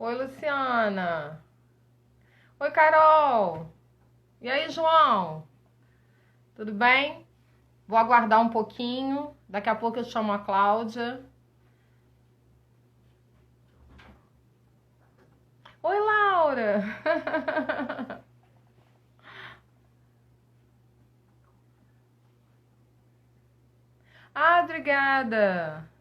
Oi, Luciana. Oi, Carol. E aí, João? Tudo bem? Vou aguardar um pouquinho. Daqui a pouco eu chamo a Cláudia. Oi, Laura. Ah, obrigada.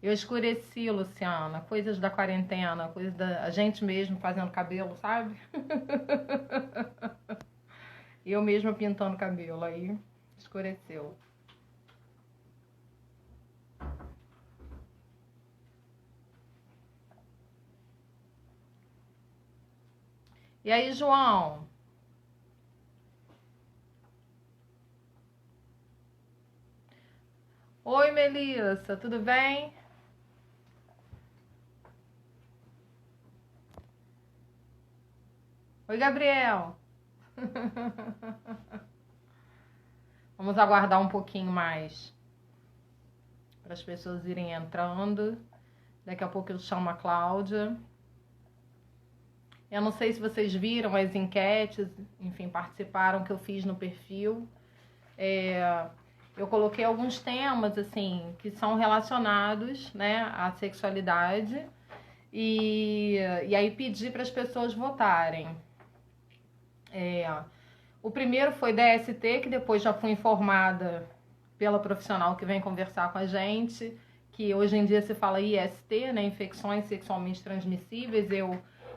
Eu escureci, Luciana. Coisas da quarentena, coisas da a gente mesmo fazendo cabelo, sabe? Eu mesma pintando cabelo, aí escureceu. E aí, João? Oi, Melissa, tudo bem? Oi, Gabriel. Vamos aguardar um pouquinho mais para as pessoas irem entrando. Daqui a pouco eu chamo a Cláudia. Eu não sei se vocês viram as enquetes, enfim, participaram que eu fiz no perfil. Eu coloquei alguns temas, assim, que são relacionados, né, à sexualidade. E aí pedi para as pessoas votarem. O primeiro foi DST, que depois já fui informada pela profissional que vem conversar com a gente, que hoje em dia se fala IST, né, infecções sexualmente transmissíveis.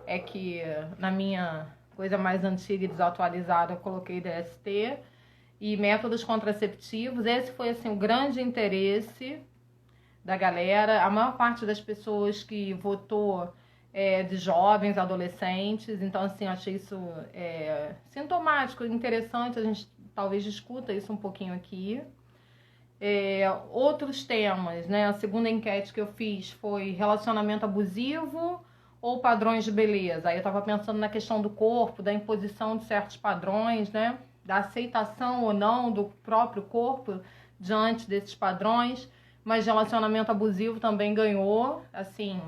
É que na minha coisa mais antiga e desatualizada eu coloquei DST e métodos contraceptivos. Esse foi assim o grande interesse da galera. A maior parte das pessoas que votou de jovens, adolescentes. Então, assim, eu achei isso sintomático, interessante. A gente talvez discuta isso um pouquinho aqui. Outros temas, né? A segunda enquete que eu fiz foi relacionamento abusivo ou padrões de beleza. Aí eu tava pensando na questão do corpo, da imposição de certos padrões, né? Da aceitação ou não do próprio corpo diante desses padrões. Mas relacionamento abusivo também ganhou, assim,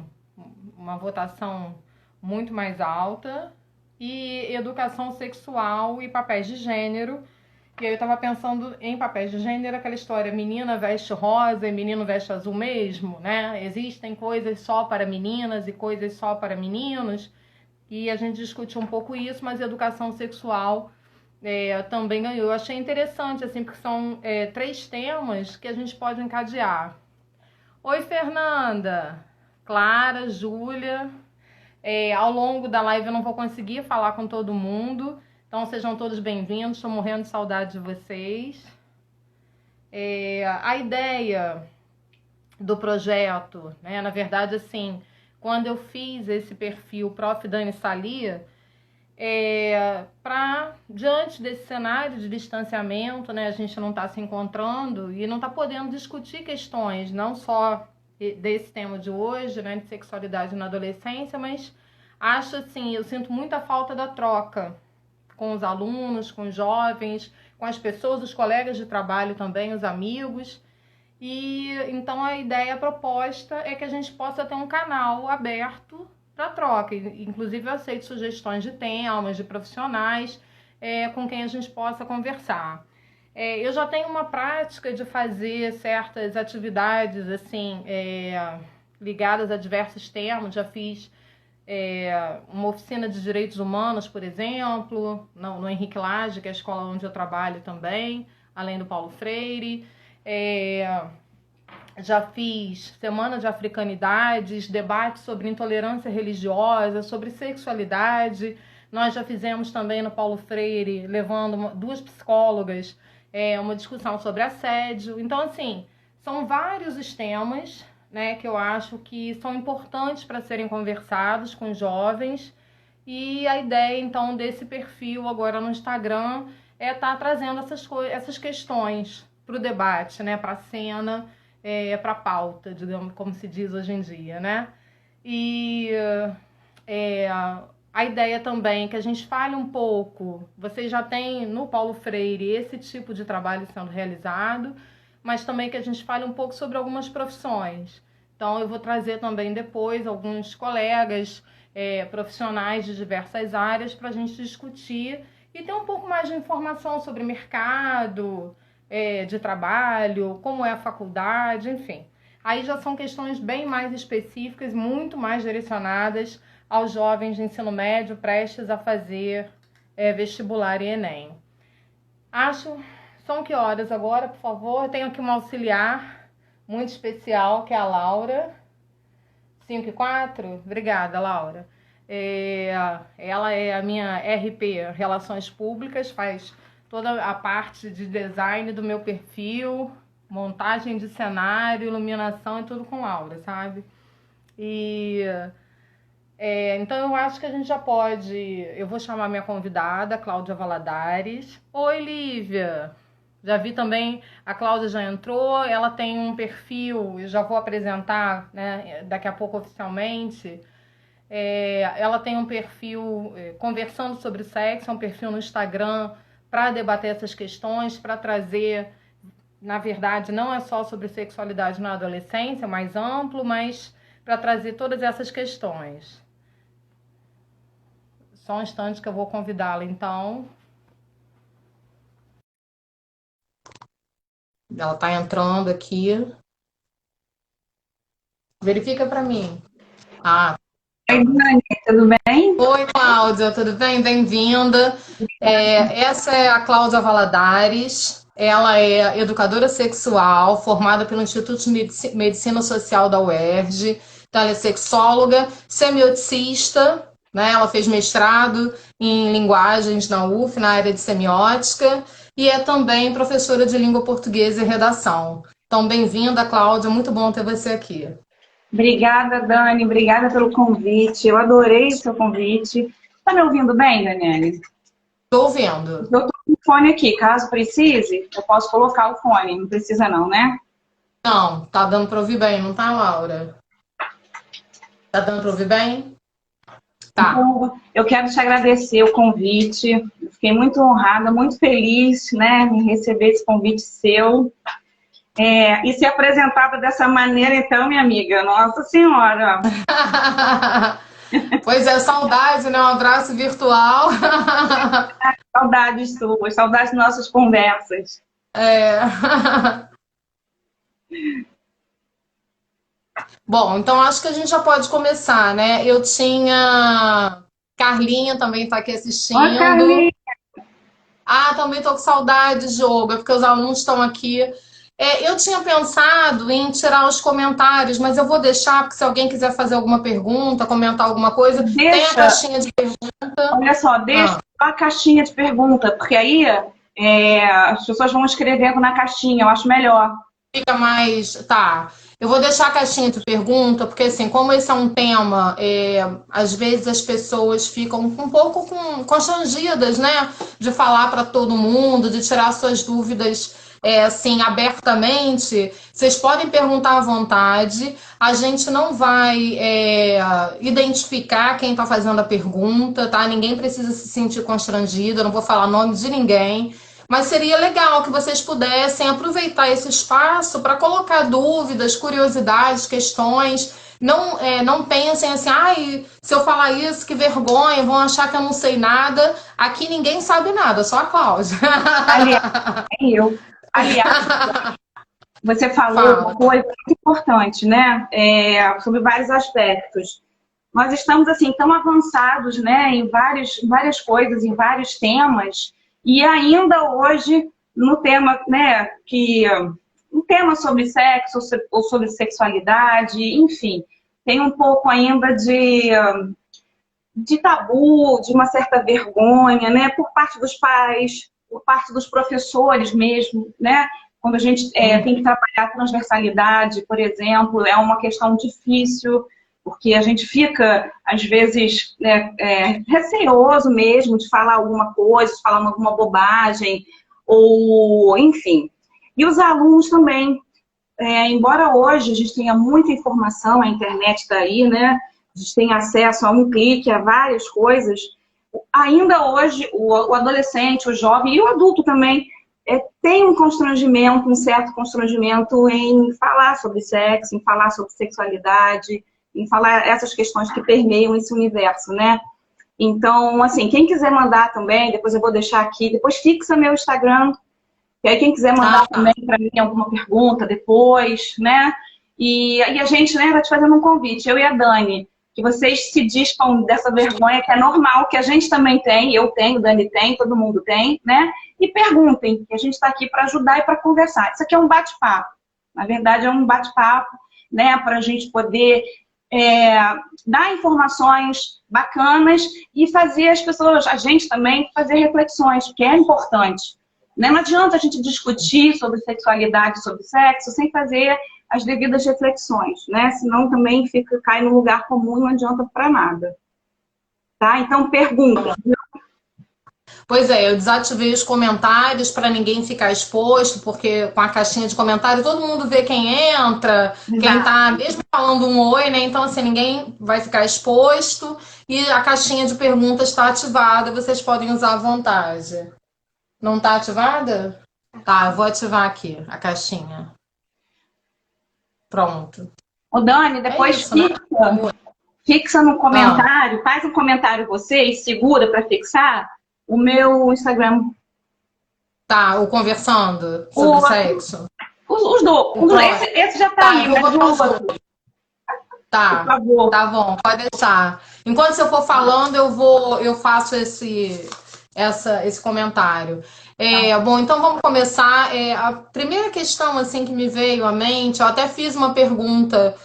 uma votação muito mais alta. E educação sexual e papéis de gênero. E aí eu tava pensando em papéis de gênero, aquela história, menina veste rosa e menino veste azul mesmo, né? Existem coisas só para meninas e coisas só para meninos. E a gente discutiu um pouco isso, mas educação sexual também ganhou. Eu achei interessante, assim, porque são três temas que a gente pode encadear. Oi, Fernanda, Clara, Júlia. Ao longo da live eu não vou conseguir falar com todo mundo, então sejam todos bem-vindos, estou morrendo de saudade de vocês. A ideia do projeto, né, na verdade, assim, quando eu fiz esse perfil Prof. Dani Salia, para, diante desse cenário de distanciamento, né, a gente não está se encontrando e não está podendo discutir questões, não só desse tema de hoje, né, de sexualidade na adolescência, mas acho assim, eu sinto muita falta da troca com os alunos, com os jovens, com as pessoas, os colegas de trabalho também, os amigos. E então a ideia, a proposta é que a gente possa ter um canal aberto para troca. Inclusive eu aceito sugestões de temas, de profissionais com quem a gente possa conversar. Eu já tenho uma prática de fazer certas atividades assim ligadas a diversos temas. Já fiz uma oficina de direitos humanos, por exemplo, no Henrique Lage, que é a escola onde eu trabalho também, além do Paulo Freire. Já fiz semana de africanidades, debates sobre intolerância religiosa, sobre sexualidade. Nós já fizemos também no Paulo Freire, levando duas psicólogas, uma discussão sobre assédio. Então, assim, são vários os temas, né, que eu acho que são importantes para serem conversados com jovens. E a ideia, então, desse perfil agora no Instagram é estar trazendo essas questões para o debate, né, para a cena, para a pauta, digamos, como se diz hoje em dia, né? E a ideia também é que a gente fale um pouco, vocês já têm no Paulo Freire esse tipo de trabalho sendo realizado, mas também que a gente fale um pouco sobre algumas profissões Então, eu vou trazer também depois alguns colegas profissionais de diversas áreas para a gente discutir e ter um pouco mais de informação sobre mercado de trabalho, como é a faculdade, enfim. Aí já são questões bem mais específicas, muito mais direcionadas aos jovens de ensino médio prestes a fazer vestibular e Enem. São que horas agora, por favor? Eu tenho aqui uma auxiliar muito especial, que é a Laura. 5:04? Obrigada, Laura. Ela é a minha RP, Relações Públicas, faz toda a parte de design do meu perfil, montagem de cenário, iluminação e tudo com Laura, sabe? Então eu acho que a gente já pode... Eu vou chamar minha convidada, Cláudia Valadares. Oi, Lívia! Já vi também, a Cláudia já entrou, ela tem um perfil, eu já vou apresentar, né, daqui a pouco oficialmente. Ela tem um perfil conversando sobre sexo, é um perfil no Instagram para debater essas questões, para trazer, na verdade, não é só sobre sexualidade na adolescência, é mais amplo, mas para trazer todas essas questões. Só um instante que eu vou convidá-la, então. Ela está entrando aqui. Verifica para mim. Oi, Dani, tudo bem? Oi, Cláudia, tudo bem? Bem-vinda. Essa é a Cláudia Valadares. Ela é educadora sexual, formada pelo Instituto de Medicina Social da UERJ. Então, ela é sexóloga, semioticista, né? Ela fez mestrado em linguagens na UF, na área de semiótica, e é também professora de língua portuguesa e redação. Então, bem-vinda, Cláudia, muito bom ter você aqui. Obrigada, Dani, obrigada pelo convite. Eu adorei o seu convite. Tá me ouvindo bem, Daniele? Estou ouvindo. Eu tô com o fone aqui, caso precise, eu posso colocar o fone, não precisa não, né? Não, tá dando para ouvir bem, não tá, Laura? Tá dando para ouvir bem? Tá. Então, eu quero te agradecer o convite. Eu fiquei muito honrada, muito feliz, né, em receber esse convite seu. E ser apresentada dessa maneira, então, minha amiga, nossa senhora. Pois é, saudade, né? Um abraço virtual. Saudades suas, saudades de nossas conversas. Bom, então acho que a gente já pode começar, né? Eu tinha... Carlinha também está aqui assistindo. Oi, Carlinhos. Também tô com saudade, Jogo, é porque os alunos estão aqui. Eu tinha pensado em tirar os comentários, mas eu vou deixar, porque se alguém quiser fazer alguma pergunta, comentar alguma coisa, tem a caixinha de pergunta. Olha só, deixa a caixinha de pergunta, porque aí as pessoas vão escrevendo na caixinha, eu acho melhor. Fica mais... Tá. Eu vou deixar a caixinha de pergunta, porque assim, como esse é um tema, às vezes as pessoas ficam um pouco constrangidas, né? De falar para todo mundo, de tirar suas dúvidas assim, abertamente. Vocês podem perguntar à vontade. A gente não vai identificar quem está fazendo a pergunta, tá? Ninguém precisa se sentir constrangido, eu não vou falar nome de ninguém. Mas seria legal que vocês pudessem aproveitar esse espaço para colocar dúvidas, curiosidades, questões. Não pensem assim, se eu falar isso, que vergonha, vão achar que eu não sei nada. Aqui ninguém sabe nada, só a Cláudia. Aliás, você falou uma coisa muito importante, né? Sobre vários aspectos. Nós estamos assim tão avançados, né, em várias coisas, em vários temas. E ainda hoje, no tema, né, um tema sobre sexo ou sobre sexualidade, enfim, tem um pouco ainda de tabu, de uma certa vergonha, né, por parte dos pais, por parte dos professores mesmo, né, quando a gente tem que trabalhar a transversalidade, por exemplo, é uma questão difícil, porque a gente fica, às vezes, receoso mesmo de falar alguma coisa, de falar alguma bobagem, ou enfim. E os alunos também, embora hoje a gente tenha muita informação, a internet está aí, né? A gente tem acesso a um clique, a várias coisas, ainda hoje o adolescente, o jovem e o adulto também tem um constrangimento, um certo constrangimento em falar sobre sexo, em falar sobre sexualidade, em falar essas questões que permeiam esse universo, né? Então, assim, quem quiser mandar também, depois eu vou deixar aqui, depois fixa meu Instagram, e aí quem quiser mandar também para mim alguma pergunta depois, né? E a gente, né, tá te fazendo um convite, eu e a Dani, que vocês se dispam dessa vergonha, que é normal, que a gente também tem, eu tenho, Dani tem, todo mundo tem, né? E perguntem, que a gente está aqui para ajudar e para conversar. Isso aqui é um bate-papo. Na verdade, é um bate-papo, né, para a gente poder dar informações bacanas e fazer as pessoas, a gente também, fazer reflexões, que é importante. Né? Não adianta a gente discutir sobre sexualidade, sobre sexo, sem fazer as devidas reflexões, né? Senão também cai no lugar comum e não adianta para nada. Tá? Então, pergunta. Pois é, eu desativei os comentários para ninguém ficar exposto, porque com a caixinha de comentário todo mundo vê quem entra, quem tá mesmo falando um oi, né? Então, assim, ninguém vai ficar exposto e a caixinha de perguntas está ativada, vocês podem usar à vontade. Não está ativada? Tá, eu vou ativar aqui a caixinha. Pronto. Ô, Dani, depois fixa no comentário, faz um comentário você e segura para fixar o meu Instagram. Tá, o conversando sobre sexo. Os dois. Esse já tá aí, mas o outro. Tá, tá bom, pode deixar. Enquanto você for falando, eu faço esse comentário. Bom, então vamos começar. A primeira questão assim que me veio à mente, eu até fiz uma pergunta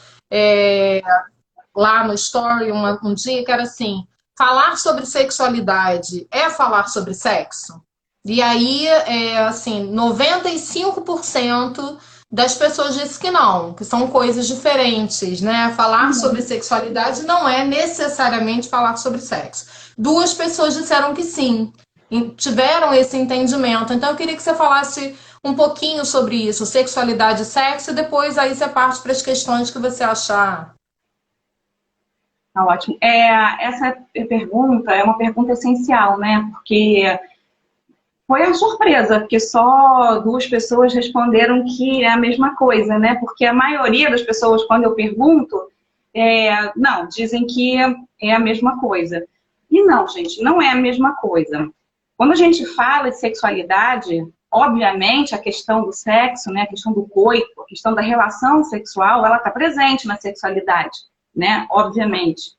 lá no Story um dia, que era assim: falar sobre sexualidade é falar sobre sexo? E aí, assim, 95% das pessoas disse que não, que são coisas diferentes, né? Falar sobre sexualidade não é necessariamente falar sobre sexo. 2 pessoas disseram que sim, tiveram esse entendimento. Então, eu queria que você falasse um pouquinho sobre isso, sexualidade e sexo, e depois aí você parte para as questões que você achar. Tá ótimo. Essa pergunta é uma pergunta essencial, né? Porque foi uma surpresa, porque só 2 pessoas responderam que é a mesma coisa, né? Porque a maioria das pessoas, quando eu pergunto, não, dizem que é a mesma coisa. E não, gente, não é a mesma coisa. Quando a gente fala de sexualidade, obviamente a questão do sexo, né, a questão do coito, a questão da relação sexual, ela está presente na sexualidade, né? Obviamente.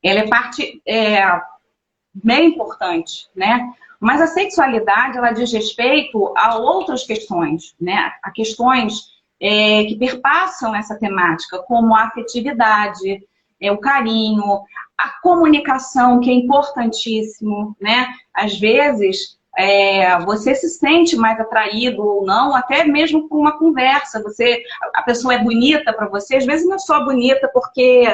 Ela é parte bem importante, né? Mas a sexualidade, ela diz respeito a outras questões, né? A questões que perpassam essa temática, como a afetividade, o carinho, a comunicação, que é importantíssimo, né? Às vezes, você se sente mais atraído ou não, até mesmo com uma conversa. A pessoa é bonita para você, às vezes não é só bonita porque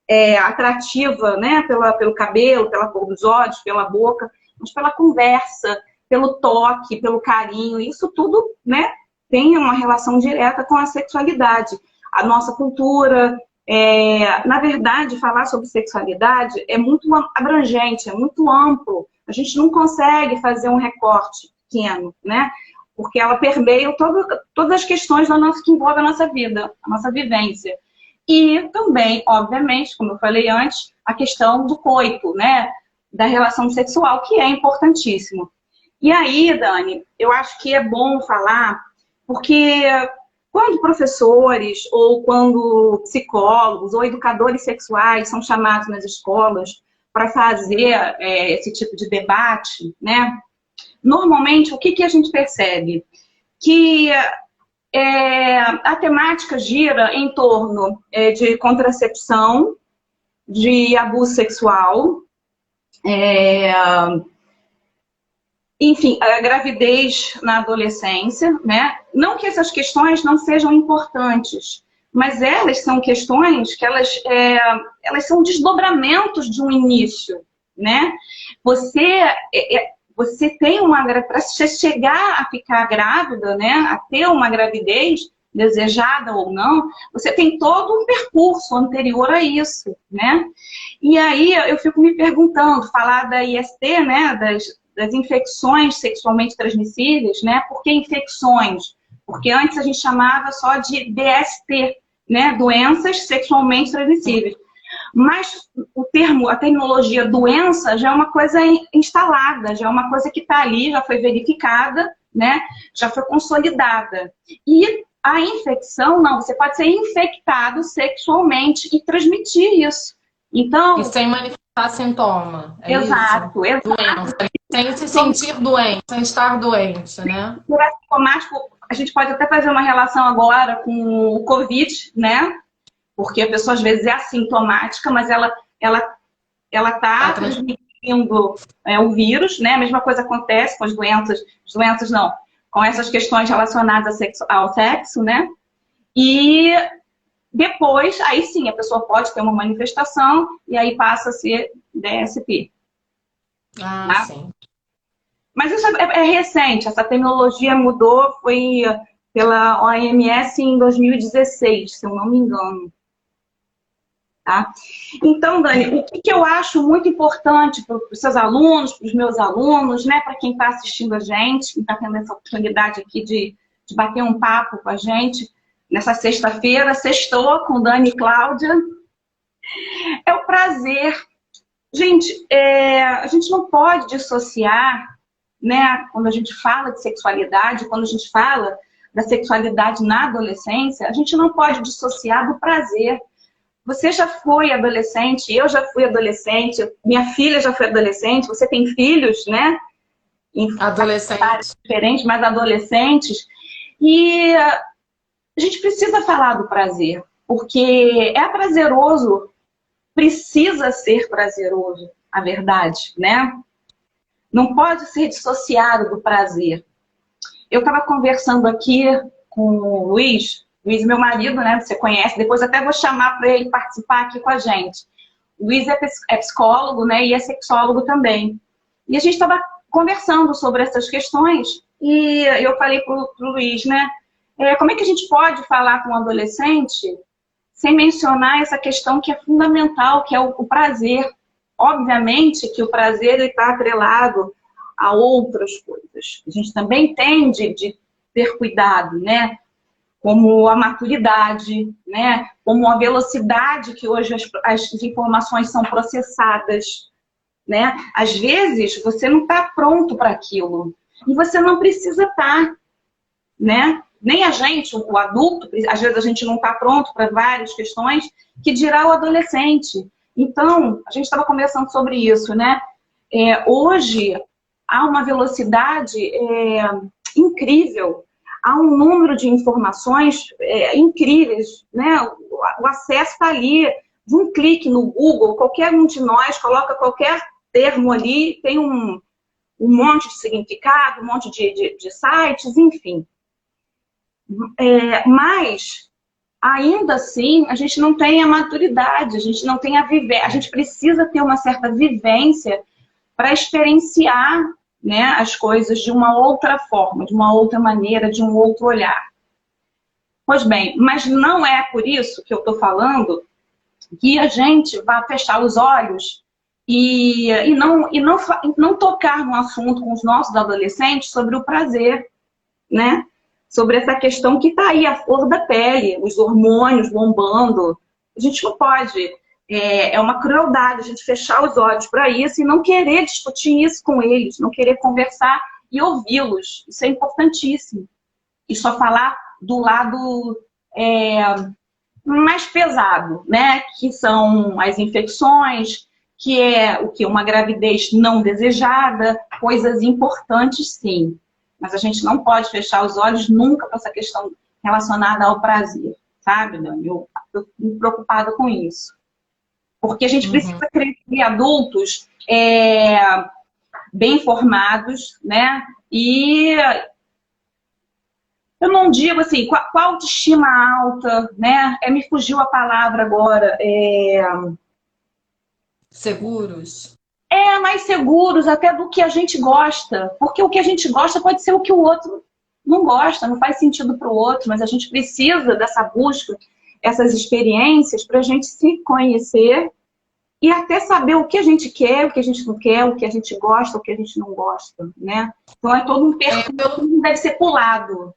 é atrativa, né? Pelo cabelo, pela cor dos olhos, pela boca, mas pela conversa, pelo toque, pelo carinho. Isso tudo, né, tem uma relação direta com a sexualidade. A nossa cultura, na verdade, falar sobre sexualidade é muito abrangente, é muito amplo. A gente não consegue fazer um recorte pequeno, né? Porque ela permeia todas as questões que envolvem a nossa vida, a nossa vivência. E também, obviamente, como eu falei antes, a questão do coito, né? Da relação sexual, que é importantíssimo. E aí, Dani, eu acho que é bom falar, porque quando professores ou quando psicólogos ou educadores sexuais são chamados nas escolas para fazer esse tipo de debate, né? Normalmente, o que a gente percebe? Que a temática gira em torno de contracepção, de abuso sexual, enfim, a gravidez na adolescência, né? Não que essas questões não sejam importantes, mas elas são questões que elas são desdobramentos de um início, né? Você tem para chegar a ficar grávida, né? A ter uma gravidez desejada ou não, você tem todo um percurso anterior a isso, né? E aí eu fico me perguntando, falar da IST, né? das infecções sexualmente transmissíveis, né? Por que infecções? Porque antes a gente chamava só de DST, né? Doenças sexualmente transmissíveis. Mas o termo, a terminologia doença já é uma coisa instalada, já é uma coisa que está ali, já foi verificada, né? Já foi consolidada. E a infecção, não, você pode ser infectado sexualmente e transmitir isso. Então, E sem manifestar sintoma. É exato, isso? exato. Doença. Sem se sentir doente, sem estar doente, né? Por assintomático, a gente pode até fazer uma relação agora com o Covid, né? Porque a pessoa às vezes é assintomática, mas ela está transmitindo o vírus, né? A mesma coisa acontece com as doenças não, com essas questões relacionadas ao sexo, né? E depois, aí sim, a pessoa pode ter uma manifestação e aí passa a ser DST. Ah, tá? sim. Mas isso é recente, essa terminologia mudou, foi pela OMS em 2016, se eu não me engano. Tá? Então, Dani, o que eu acho muito importante para os seus alunos, para os meus alunos, né, para quem está assistindo a gente, quem está tendo essa oportunidade aqui de bater um papo com a gente, nessa sexta-feira, sextou com Dani e Cláudia, é o prazer. Gente, a gente não pode dissociar, né, quando a gente fala de sexualidade, quando a gente fala da sexualidade na adolescência, a gente não pode dissociar do prazer. Você já foi adolescente, eu já fui adolescente, minha filha já foi adolescente, você tem filhos, né? Em Adolescentes diferentes, mas adolescentes. E a gente precisa falar do prazer, porque é prazeroso, precisa ser prazeroso, a verdade, né? Não pode ser dissociado do prazer. Eu estava conversando aqui com o Luiz, meu marido, né? Você conhece, depois até vou chamar para ele participar aqui com a gente. O Luiz é psicólogo, né? E é sexólogo também. E a gente estava conversando sobre essas questões e eu falei para o Luiz, né? Como é que a gente pode falar com um adolescente sem mencionar essa questão que é fundamental, que é o prazer? Obviamente que o prazer está atrelado a outras coisas. A gente também tem de ter cuidado, né? Como a maturidade, né? Como a velocidade que hoje as informações são processadas, né? Às vezes você não está pronto para aquilo e você não precisa estar, né? Nem a gente, o adulto, às vezes a gente não está pronto para várias questões, que dirá o adolescente. Então, a gente estava conversando sobre isso, né? Hoje há uma velocidade incrível. Há um número de informações incríveis, né? O acesso está ali, de um clique no Google, qualquer um de nós coloca qualquer termo ali, tem um monte de significado, um monte de sites, enfim. Mas, ainda assim, a gente não tem a maturidade, a gente não tem a vivência, a gente precisa ter uma certa vivência para experienciar, né, as coisas de uma outra forma, de uma outra maneira, de um outro olhar. Pois bem, mas não é por isso que eu estou falando que a gente vai fechar os olhos e não tocar no assunto com os nossos adolescentes sobre o prazer, né? Sobre essa questão que está aí, a flor da pele, os hormônios bombando. A gente não pode... É uma crueldade a gente fechar os olhos para isso e não querer discutir isso com eles, não querer conversar e ouvi-los. Isso é importantíssimo. E só falar do lado mais pesado, né? Que são as infecções, que é o que? Uma gravidez não desejada, coisas importantes, sim. Mas a gente não pode fechar os olhos nunca para essa questão relacionada ao prazer, sabe, Dani? Eu estou preocupada com isso. Porque a gente precisa crescer adultos bem formados, né? E eu não digo assim, com a autoestima alta, né? Me fugiu a palavra agora. Seguros? Mais seguros até do que a gente gosta. Porque o que a gente gosta pode ser o que o outro não gosta, não faz sentido para o outro, mas a gente precisa dessa busca, essas experiências para a gente se conhecer e até saber o que a gente quer, o que a gente não quer, o que a gente gosta, o que a gente não gosta, né? Então é todo um percurso que deve ser pulado.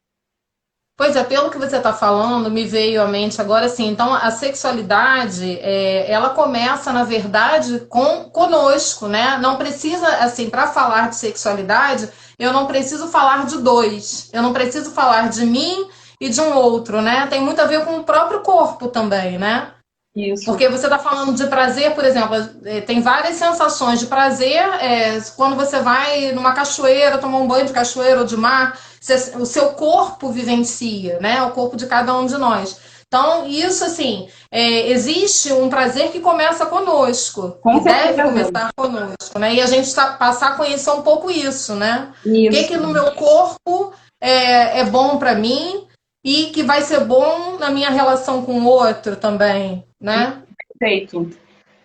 Pois é, pelo que você está falando, me veio à mente agora assim, então a sexualidade, ela começa, na verdade, conosco, né? Não precisa, assim, para falar de sexualidade, eu não preciso falar de dois, eu não preciso falar de mim e de um outro, né? Tem muito a ver com o próprio corpo também, né? Isso. Porque você está falando de prazer, por exemplo, tem várias sensações de prazer quando você vai numa cachoeira, tomar um banho de cachoeira ou de mar, o seu corpo vivencia, né? O corpo de cada um de nós. Então, isso assim, existe um prazer que começa conosco Com e deve certeza. começar conosco, né? E a gente passar a conhecer um pouco isso, né? O que Isso. no meu corpo é bom para mim e que vai ser bom na minha relação com o outro também, né? Perfeito.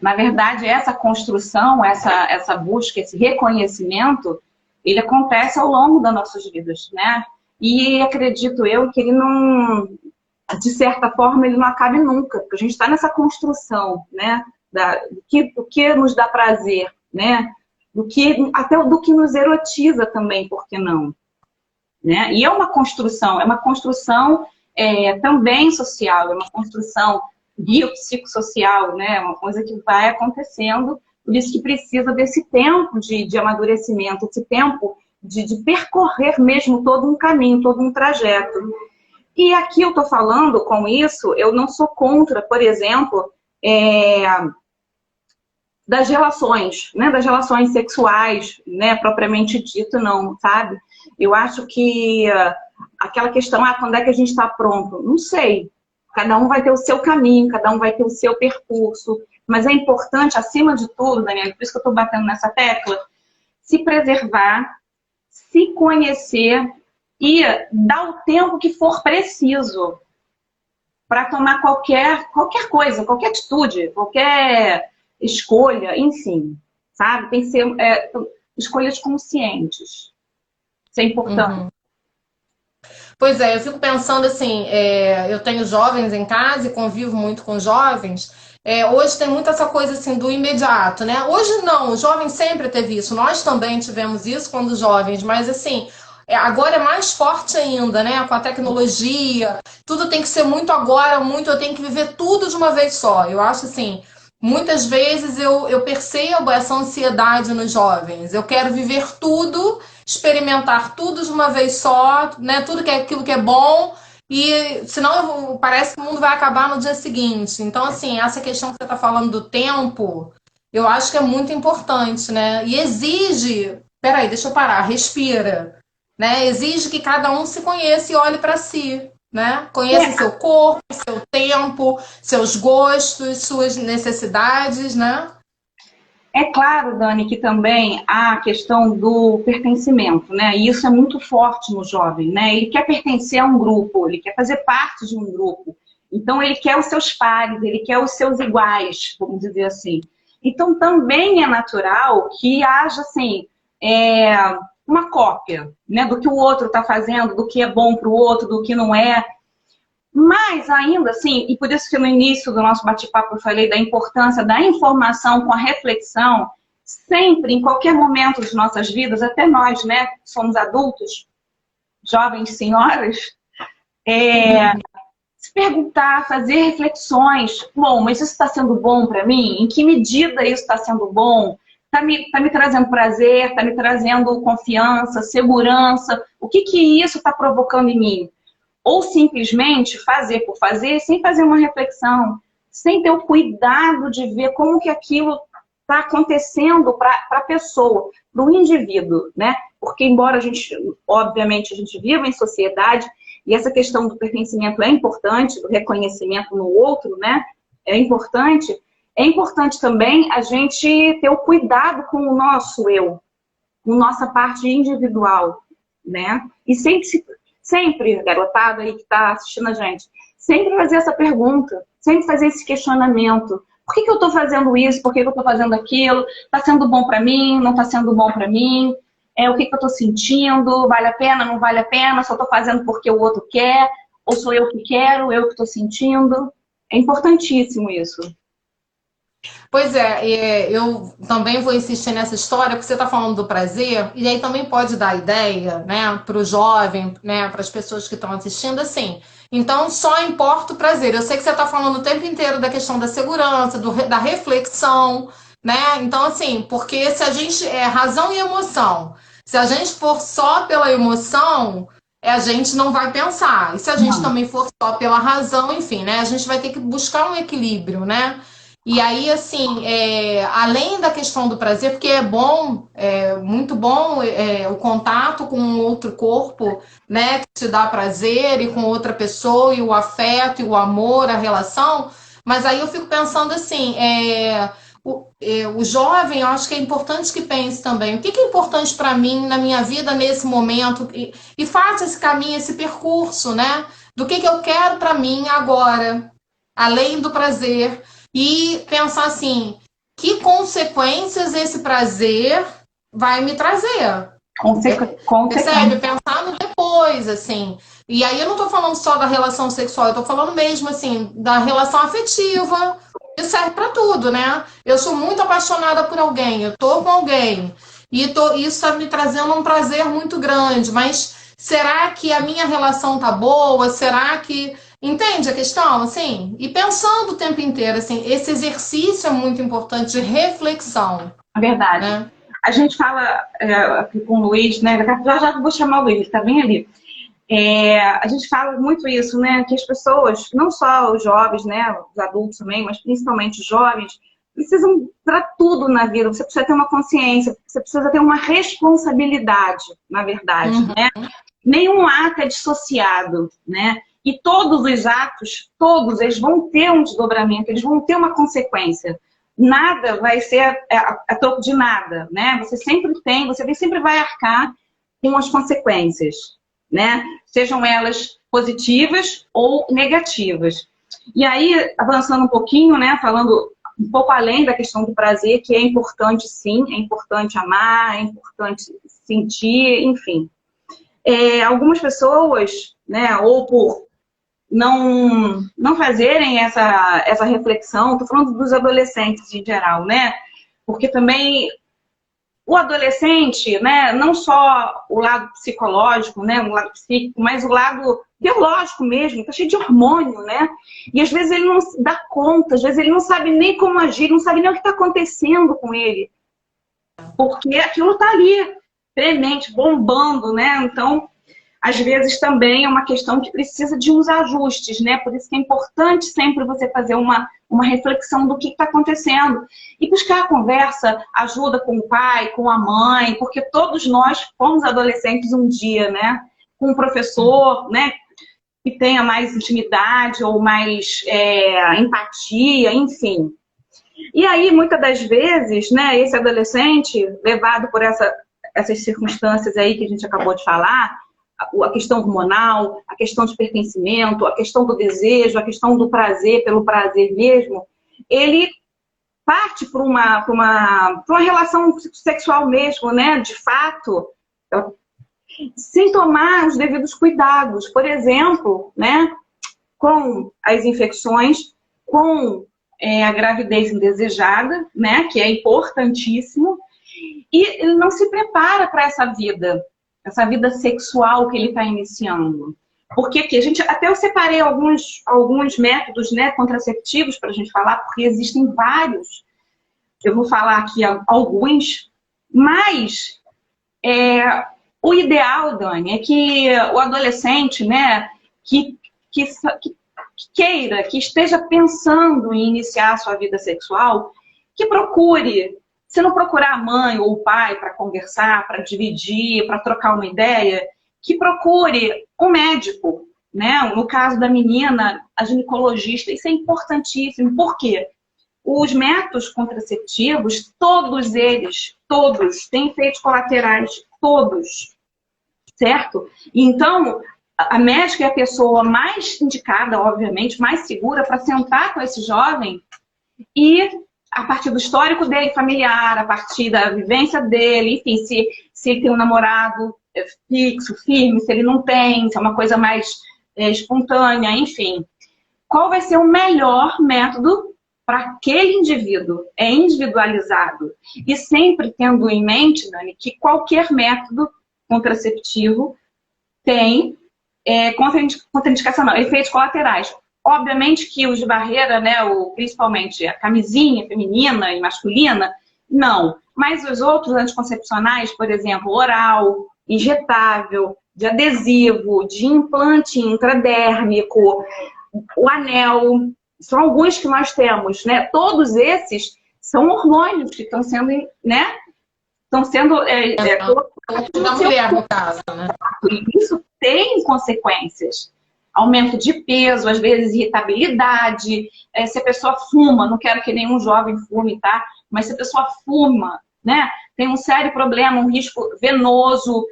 Na verdade, essa construção, essa busca, esse reconhecimento, ele acontece ao longo das nossas vidas, né? E acredito eu que ele não, de certa forma, ele não acabe nunca, porque a gente está nessa construção, né? Do que nos dá prazer, né? Até do que nos erotiza também, por que não? Né? E é uma construção também social, é uma construção biopsicossocial, né? Uma coisa que vai acontecendo, por isso que precisa desse tempo de amadurecimento, esse tempo de percorrer mesmo todo um caminho, todo um trajeto. E aqui eu estou falando com isso, eu não sou contra, por exemplo, das relações, né? Das relações sexuais, né? Propriamente dito, não, sabe? Eu acho que aquela questão, quando é que a gente está pronto? Não sei. Cada um vai ter o seu caminho, cada um vai ter o seu percurso. Mas é importante, acima de tudo, Daniela, por isso que eu estou batendo nessa tecla, se preservar, se conhecer e dar o tempo que for preciso para tomar qualquer coisa, qualquer atitude, qualquer escolha, enfim, sabe? Tem que ser escolhas conscientes. Isso é importante. Uhum. Pois é, eu fico pensando assim, eu tenho jovens em casa e convivo muito com jovens. Hoje tem muito essa coisa assim do imediato, né? Hoje não, o jovem sempre teve isso. Nós também tivemos isso quando jovens, mas assim, agora é mais forte ainda, né? Com a tecnologia, tudo tem que ser muito agora, eu tenho que viver tudo de uma vez só. Eu acho assim, muitas vezes eu percebo essa ansiedade nos jovens. Eu quero viver tudo, experimentar tudo de uma vez só, né? Tudo que é aquilo que é bom, e senão parece que o mundo vai acabar no dia seguinte. Então, assim, essa questão que você está falando do tempo, eu acho que é muito importante, né? E exige. Peraí, deixa eu parar, respira. Né? Exige que cada um se conheça e olhe para si. Né? Conheça seu corpo, seu tempo, seus gostos, suas necessidades, né? É claro, Dani, que também há a questão do pertencimento, né? E isso é muito forte no jovem, né? Ele quer pertencer a um grupo, ele quer fazer parte de um grupo. Então, ele quer os seus pares, ele quer os seus iguais, vamos dizer assim. Então, também é natural que haja, assim, uma cópia, né? Do que o outro está fazendo, do que é bom para o outro, do que não é. Mas ainda assim, e por isso que no início do nosso bate-papo eu falei da importância da informação com a reflexão, sempre, em qualquer momento de nossas vidas, até nós, né, somos adultos, jovens senhoras, se perguntar, fazer reflexões. Bom, mas isso está sendo bom para mim? Em que medida isso está sendo bom? Está me trazendo prazer? Está me trazendo confiança, segurança? O que isso está provocando em mim? Ou simplesmente fazer por fazer, sem fazer uma reflexão, sem ter o cuidado de ver como que aquilo está acontecendo para a pessoa, para o indivíduo, né? Porque embora obviamente, a gente viva em sociedade, e essa questão do pertencimento é importante, do reconhecimento no outro, né? É importante também a gente ter o cuidado com o nosso eu, com nossa parte individual, né? E sempre, garotada aí que está assistindo a gente, sempre fazer essa pergunta, sempre fazer esse questionamento. Por que eu estou fazendo isso? Por que eu estou fazendo aquilo? Está sendo bom para mim? Não está sendo bom para mim? O que eu estou sentindo? Vale a pena? Não vale a pena? Só estou fazendo porque o outro quer? Ou sou eu que quero? Eu que estou sentindo? É importantíssimo isso. Pois é, eu também vou insistir nessa história, porque você está falando do prazer, e aí também pode dar ideia, né, para o jovem, né, para as pessoas que estão assistindo, assim. Então, só importa o prazer. Eu sei que você está falando o tempo inteiro da questão da segurança, da reflexão, né? Então, assim, porque se a gente é razão e emoção, se a gente for só pela emoção, a gente não vai pensar. E se a gente Não. também for só pela razão, enfim, né, a gente vai ter que buscar um equilíbrio, né? E aí, assim, além da questão do prazer, porque é bom, é muito bom o contato com um outro corpo, né, que te dá prazer, e com outra pessoa, e o afeto, e o amor, a relação, mas aí eu fico pensando assim, o jovem, eu acho que é importante que pense também, o que é importante para mim na minha vida nesse momento, e faça esse caminho, esse percurso, né, do que eu quero para mim agora, além do prazer, e pensar assim, que consequências esse prazer vai me trazer? Percebe? Consequência. Pensar no depois, assim. E aí eu não tô falando só da relação sexual, eu tô falando mesmo, assim, da relação afetiva. Isso serve para tudo, né? Eu sou muito apaixonada por alguém, eu tô com alguém, isso tá me trazendo um prazer muito grande, mas será que a minha relação tá boa? Será que entende a questão, assim? E pensando o tempo inteiro, assim, esse exercício é muito importante de reflexão, É verdade. né? A gente fala aqui com o Luiz, né? Já já vou chamar o Luiz, tá bem ali. A gente fala muito isso, né? Que as pessoas, não só os jovens, né? Os adultos também, mas principalmente os jovens, precisam para tudo na vida. Você precisa ter uma consciência, você precisa ter uma responsabilidade, na verdade, Uhum. né? Nenhum ato é dissociado, né? E todos os atos, todos, eles vão ter um desdobramento, eles vão ter uma consequência. Nada vai ser a troco de nada, né? Você sempre vai arcar com as consequências, né? Sejam elas positivas ou negativas. E aí, avançando um pouquinho, né? Falando um pouco além da questão do prazer, que é importante sim, é importante amar, é importante sentir, enfim. Algumas pessoas, né, ou por não fazerem essa reflexão, estou falando dos adolescentes em geral, né? Porque também o adolescente, né, não só o lado psicológico, né, o lado psíquico, mas o lado biológico mesmo, está cheio de hormônio, né? E às vezes ele não se dá conta, às vezes ele não sabe nem como agir, não sabe nem o que está acontecendo com ele. Porque aquilo está ali, premente, bombando, né? Então, às vezes também é uma questão que precisa de uns ajustes, né? Por isso que é importante sempre você fazer uma reflexão do que está acontecendo. E buscar a conversa, ajuda com o pai, com a mãe, porque todos nós fomos adolescentes um dia, né? Com um professor, né? Que tenha mais intimidade ou mais empatia, enfim. E aí, muitas das vezes, né, esse adolescente, levado por essas circunstâncias aí que a gente acabou de falar, a questão hormonal, a questão de pertencimento, a questão do desejo, a questão do prazer pelo prazer mesmo, ele parte para uma relação sexual mesmo, né? De fato, sem tomar os devidos cuidados. Por exemplo, né? Com as infecções, com a gravidez indesejada, né? Que é importantíssimo. E ele não se prepara para essa vida sexual que ele está iniciando. Porque aqui, até eu separei alguns métodos, né, contraceptivos para a gente falar, porque existem vários. Eu vou falar aqui alguns, mas o ideal, Dani, é que o adolescente, né, que queira, que esteja pensando em iniciar a sua vida sexual, que procure. Se não procurar a mãe ou o pai para conversar, para dividir, para trocar uma ideia, que procure um médico, né? No caso da menina, a ginecologista. Isso é importantíssimo. Por quê? Os métodos contraceptivos, todos eles, todos, têm efeitos colaterais, todos, certo? Então, a médica é a pessoa mais indicada, obviamente, mais segura para sentar com esse jovem e a partir do histórico dele familiar, a partir da vivência dele, enfim, se ele tem um namorado fixo, firme, se ele não tem, se é uma coisa mais espontânea, enfim. Qual vai ser o melhor método para aquele indivíduo, é individualizado. E sempre tendo em mente, Dani, que qualquer método contraceptivo tem contraindicação, não, efeitos colaterais. Obviamente que os de barreira, né, principalmente a camisinha feminina e masculina, não. Mas os outros anticoncepcionais, por exemplo, oral, injetável, de adesivo, de implante intradérmico, o anel, são alguns que nós temos, né? Todos esses são hormônios que estão sendo, né? Estão sendo da mulher, no caso, né? E isso tem consequências. Aumento de peso, às vezes irritabilidade. Se a pessoa fuma, não quero que nenhum jovem fume, tá? Mas se a pessoa fuma, né? Tem um sério problema, um risco venoso,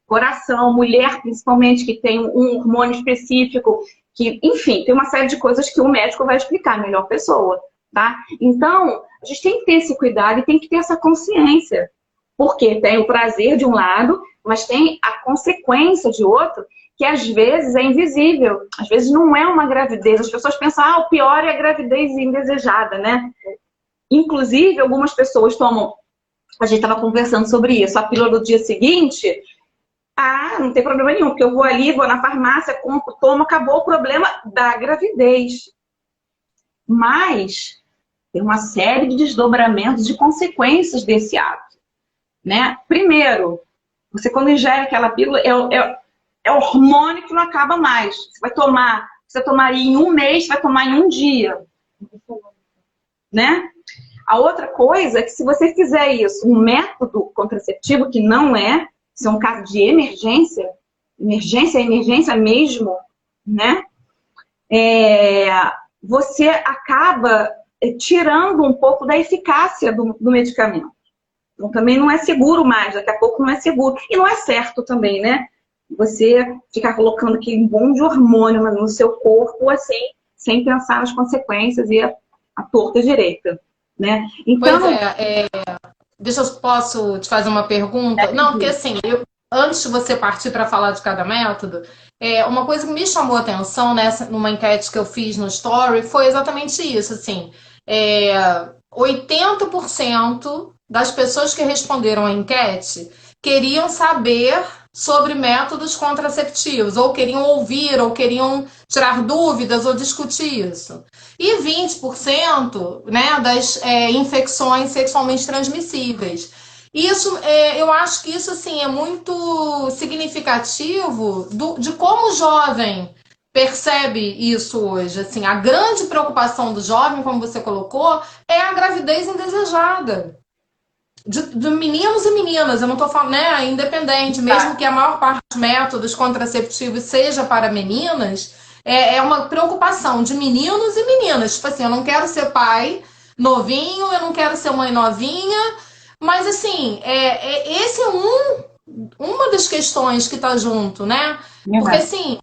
coração, mulher principalmente, que tem um hormônio específico, que, enfim, tem uma série de coisas que o médico vai explicar, a melhor pessoa, tá? Então, a gente tem que ter esse cuidado e tem que ter essa consciência. Porque tem o prazer de um lado, mas tem a consequência de outro, que às vezes é invisível. Às vezes não é uma gravidez. As pessoas pensam, o pior é a gravidez indesejada, né? Inclusive, algumas pessoas tomam... A gente estava conversando sobre isso. A pílula do dia seguinte... não tem problema nenhum, porque eu vou ali, vou na farmácia, compro, tomo, acabou o problema da gravidez. Mas tem uma série de desdobramentos, de consequências desse ato, né? Primeiro, você quando ingere aquela pílula, é hormônio que não acaba mais. Você tomaria em um mês, vai tomar em um dia, né? A outra coisa é que se você fizer isso, um método contraceptivo que não é, se é um caso de emergência mesmo, né? Você acaba tirando um pouco da eficácia do medicamento. Então também não é seguro mais, daqui a pouco não é seguro. E não é certo também, né? Você ficar colocando aquele monte de hormônio no seu corpo, assim, sem pensar nas consequências e a torta direita, né? Então... Posso te fazer uma pergunta? Não, porque assim, antes de você partir para falar de cada método, uma coisa que me chamou a atenção numa enquete que eu fiz no Story foi exatamente isso, assim, 80% das pessoas que responderam a enquete queriam saber sobre métodos contraceptivos, ou queriam ouvir, ou queriam tirar dúvidas, ou discutir isso. E 20%, né, das infecções sexualmente transmissíveis. Isso, eu acho que isso assim, é muito significativo de como o jovem percebe isso hoje. Assim, a grande preocupação do jovem, como você colocou, é a gravidez indesejada. De meninos e meninas, eu não estou falando, né, independente, mesmo que a maior parte dos métodos contraceptivos seja para meninas, é uma preocupação de meninos e meninas. Tipo assim, eu não quero ser pai novinho, eu não quero ser mãe novinha, mas assim, esse é uma das questões que está junto, né? Porque assim,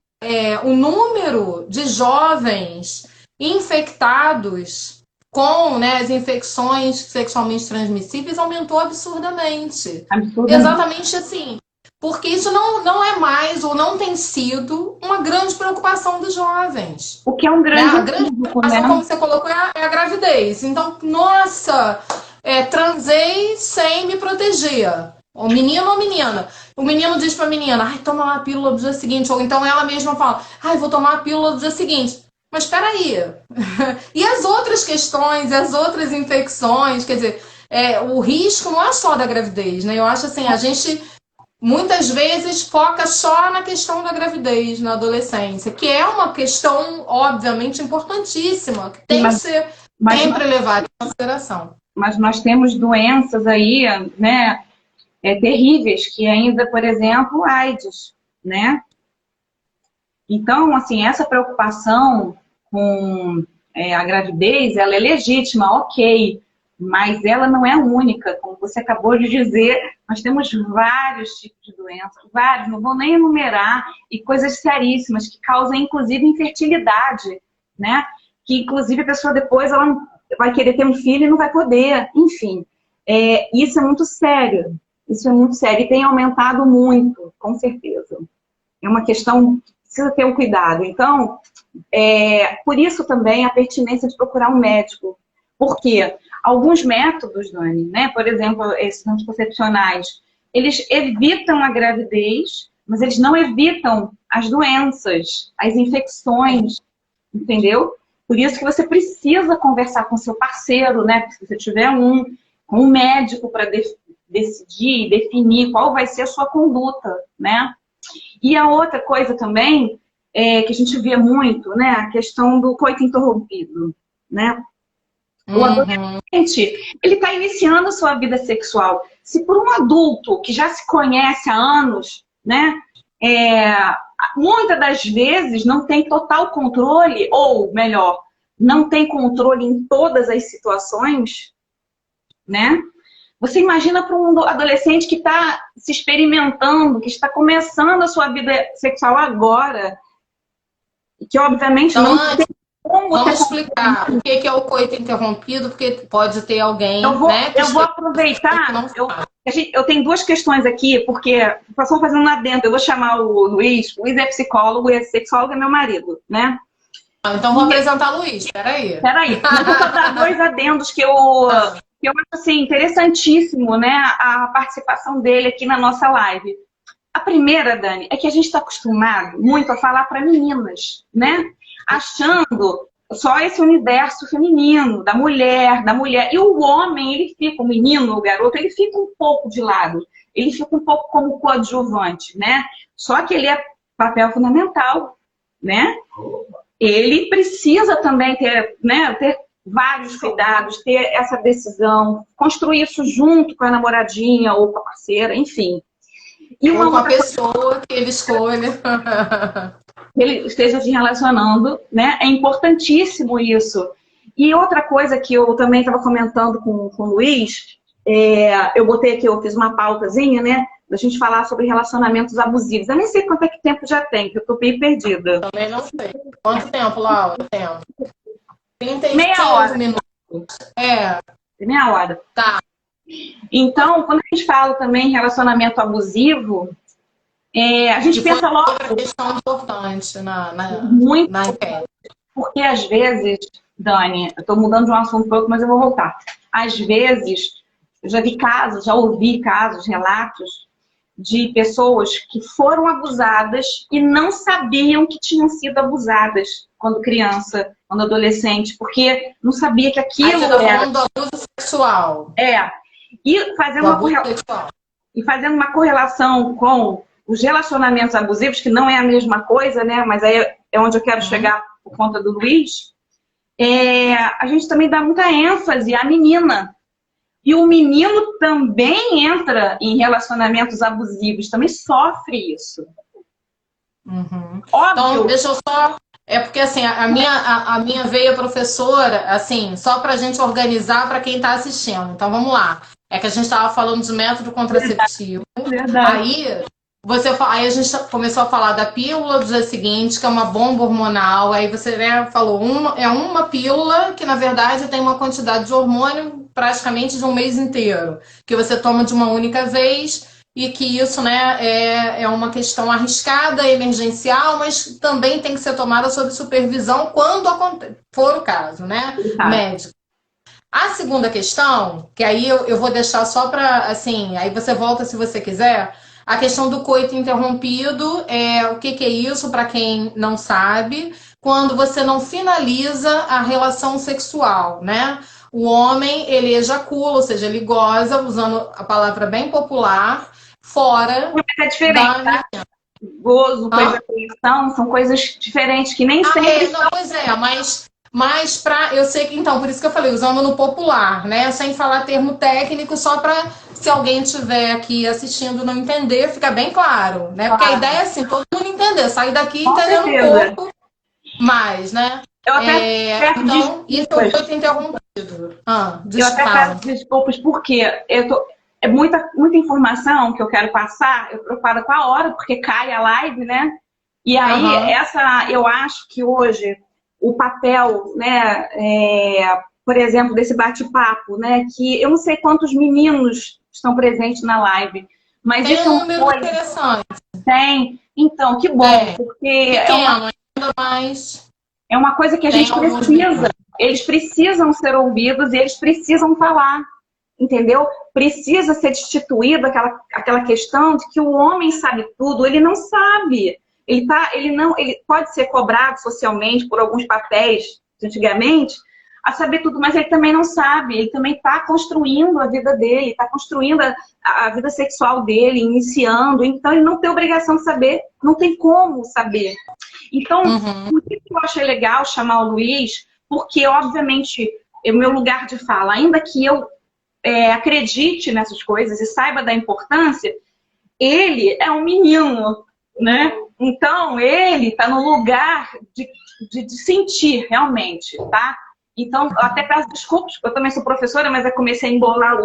o número de jovens infectados com, né, as infecções sexualmente transmissíveis aumentou absurdamente. Exatamente assim. Porque isso não é mais ou não tem sido uma grande preocupação dos jovens. O que é um grande... A grande preocupação, né? Como você colocou, é a gravidez. Então, nossa, transei sem me proteger. O menino ou menina. O menino diz pra menina, toma uma pílula do dia seguinte. Ou então ela mesma fala, vou tomar a pílula do dia seguinte. Mas espera aí. E as outras questões, as outras infecções, quer dizer, o risco não é só da gravidez, né? Eu acho assim, a gente muitas vezes foca só na questão da gravidez na adolescência, que é uma questão, obviamente, importantíssima, que tem que ser sempre levada em consideração. Mas nós temos doenças aí, né, terríveis, que ainda, por exemplo, AIDS, né? Então, assim, essa preocupação com a gravidez, ela é legítima, ok, mas ela não é única. Como você acabou de dizer, nós temos vários tipos de doenças, vários, não vou nem enumerar, e coisas seríssimas que causam, inclusive, infertilidade, né? Que, inclusive, a pessoa depois ela vai querer ter um filho e não vai poder, enfim. Isso é muito sério, e tem aumentado muito, com certeza. É uma questão... Precisa ter um cuidado. Então, por isso também a pertinência de procurar um médico. Por quê? Alguns métodos, Dani, né? Por exemplo, esses anticoncepcionais, eles evitam a gravidez, mas eles não evitam as doenças, as infecções, entendeu? Por isso que você precisa conversar com seu parceiro, né? Se você tiver com um médico para decidir, definir qual vai ser a sua conduta, né? E a outra coisa também, que a gente vê muito, né? A questão do coito interrompido, né? O adolescente, ele está iniciando a sua vida sexual. Se por um adulto que já se conhece há anos, né? Muitas das vezes não tem total controle, ou melhor, não tem controle em todas as situações, né? Você imagina para um adolescente que está se experimentando, que está começando a sua vida sexual agora, e que obviamente então, não tem como... Vamos explicar o que é o coito interrompido, porque pode ter alguém... Eu vou, né, eu vou aproveitar, eu tenho duas questões aqui, porque passou fazendo um adendo, eu vou chamar o Luiz é psicólogo, e sexólogo é meu marido, né? Então vou apresentar o Luiz, peraí. Peraí, eu vou dar dois adendos que eu acho assim, interessantíssimo, né, a participação dele aqui na nossa live. A primeira, Dani, é que a gente está acostumado muito a falar para meninas, né? Achando só esse universo feminino, da mulher. E o homem, ele fica, o menino, o garoto, ele fica um pouco de lado. Ele fica um pouco como coadjuvante, né? Só que ele é papel fundamental, né? Ele precisa também ter vários cuidados, ter essa decisão, construir isso junto com a namoradinha ou com a parceira, enfim. E ou com a pessoa que ele escolhe. Ele esteja se relacionando, né? É importantíssimo isso. E outra coisa que eu também estava comentando com o Luiz, eu botei aqui, eu fiz uma pautazinha, né? Da gente falar sobre relacionamentos abusivos. Eu nem sei quanto é que tempo já tem, que eu tô bem perdida. Também não sei. Quanto tempo, Laura? Tempo? 35 meia hora. Minutos. Meia hora. Tá. Então, quando a gente fala também em relacionamento abusivo, a gente pensa logo... Outra questão importante na enquete. Porque às vezes, Dani, eu estou mudando de um assunto um pouco, mas eu vou voltar. Às vezes, eu já ouvi casos, relatos de pessoas que foram abusadas e não sabiam que tinham sido abusadas quando criança, quando adolescente, porque não sabia que aquilo era... Aí você tá falando do abuso sexual. E fazendo uma correlação com os relacionamentos abusivos, que não é a mesma coisa, né? Mas aí é onde eu quero chegar por conta do Luiz. A gente também dá muita ênfase à menina. E o menino também entra em relacionamentos abusivos, também sofre isso. Óbvio. Então, deixa eu só... É porque, assim, a minha veia professora, assim, só pra gente organizar para quem tá assistindo. Então, vamos lá. É que a gente estava falando de método contraceptivo. Verdade. Aí a gente começou a falar da pílula do dia seguinte, que é uma bomba hormonal. Aí você falou, uma pílula que, na verdade, tem uma quantidade de hormônio praticamente de um mês inteiro. Que você toma de uma única vez e que isso, né, é uma questão arriscada, emergencial, mas também tem que ser tomada sob supervisão quando for o caso, né, médico. A segunda questão, que aí eu vou deixar só para, assim, aí você volta se você quiser, a questão do coito interrompido, o que é isso, para quem não sabe, quando você não finaliza a relação sexual, né? O homem, ele ejacula, ou seja, ele goza, usando a palavra bem popular, fora é diferente, da... tá? Gozo, coisa são coisas diferentes, que nem sempre... Pois mas eu sei que, então, por isso que eu falei, usando no popular, né? Sem falar termo técnico, só para, se alguém estiver aqui assistindo não entender, fica bem claro, né? Porque a ideia é assim, todo mundo entender, sair daqui entendendo um pouco mais, né? Eu até então, isso foi interrompido. Eu até peço desculpas, porque é muita informação que eu quero passar, eu preocupado com a hora, porque cai a live, né? E aí, eu acho que hoje... o papel, né, por exemplo, desse bate-papo, né, que eu não sei quantos meninos estão presentes na live, mas tem isso é um número interessante. Tem, então, que bom, porque pequeno, ainda mais. É uma coisa que a gente precisa Eles precisam ser ouvidos e eles precisam falar, entendeu? Precisa ser destituída aquela questão de que o homem sabe tudo. Ele não sabe. Ele pode ser cobrado socialmente por alguns papéis de antigamente a saber tudo, mas ele também não sabe. Ele também está construindo a vida dele, está construindo a vida sexual dele, iniciando. Então ele não tem obrigação de saber, não tem como saber. Então, por isso que eu achei legal chamar o Luiz, porque obviamente é o meu lugar de fala, ainda que eu acredite nessas coisas e saiba da importância, ele é um menino, né? Então, ele está no lugar de sentir realmente, tá? Então, até peço desculpas, porque eu também sou professora, mas eu comecei a embolar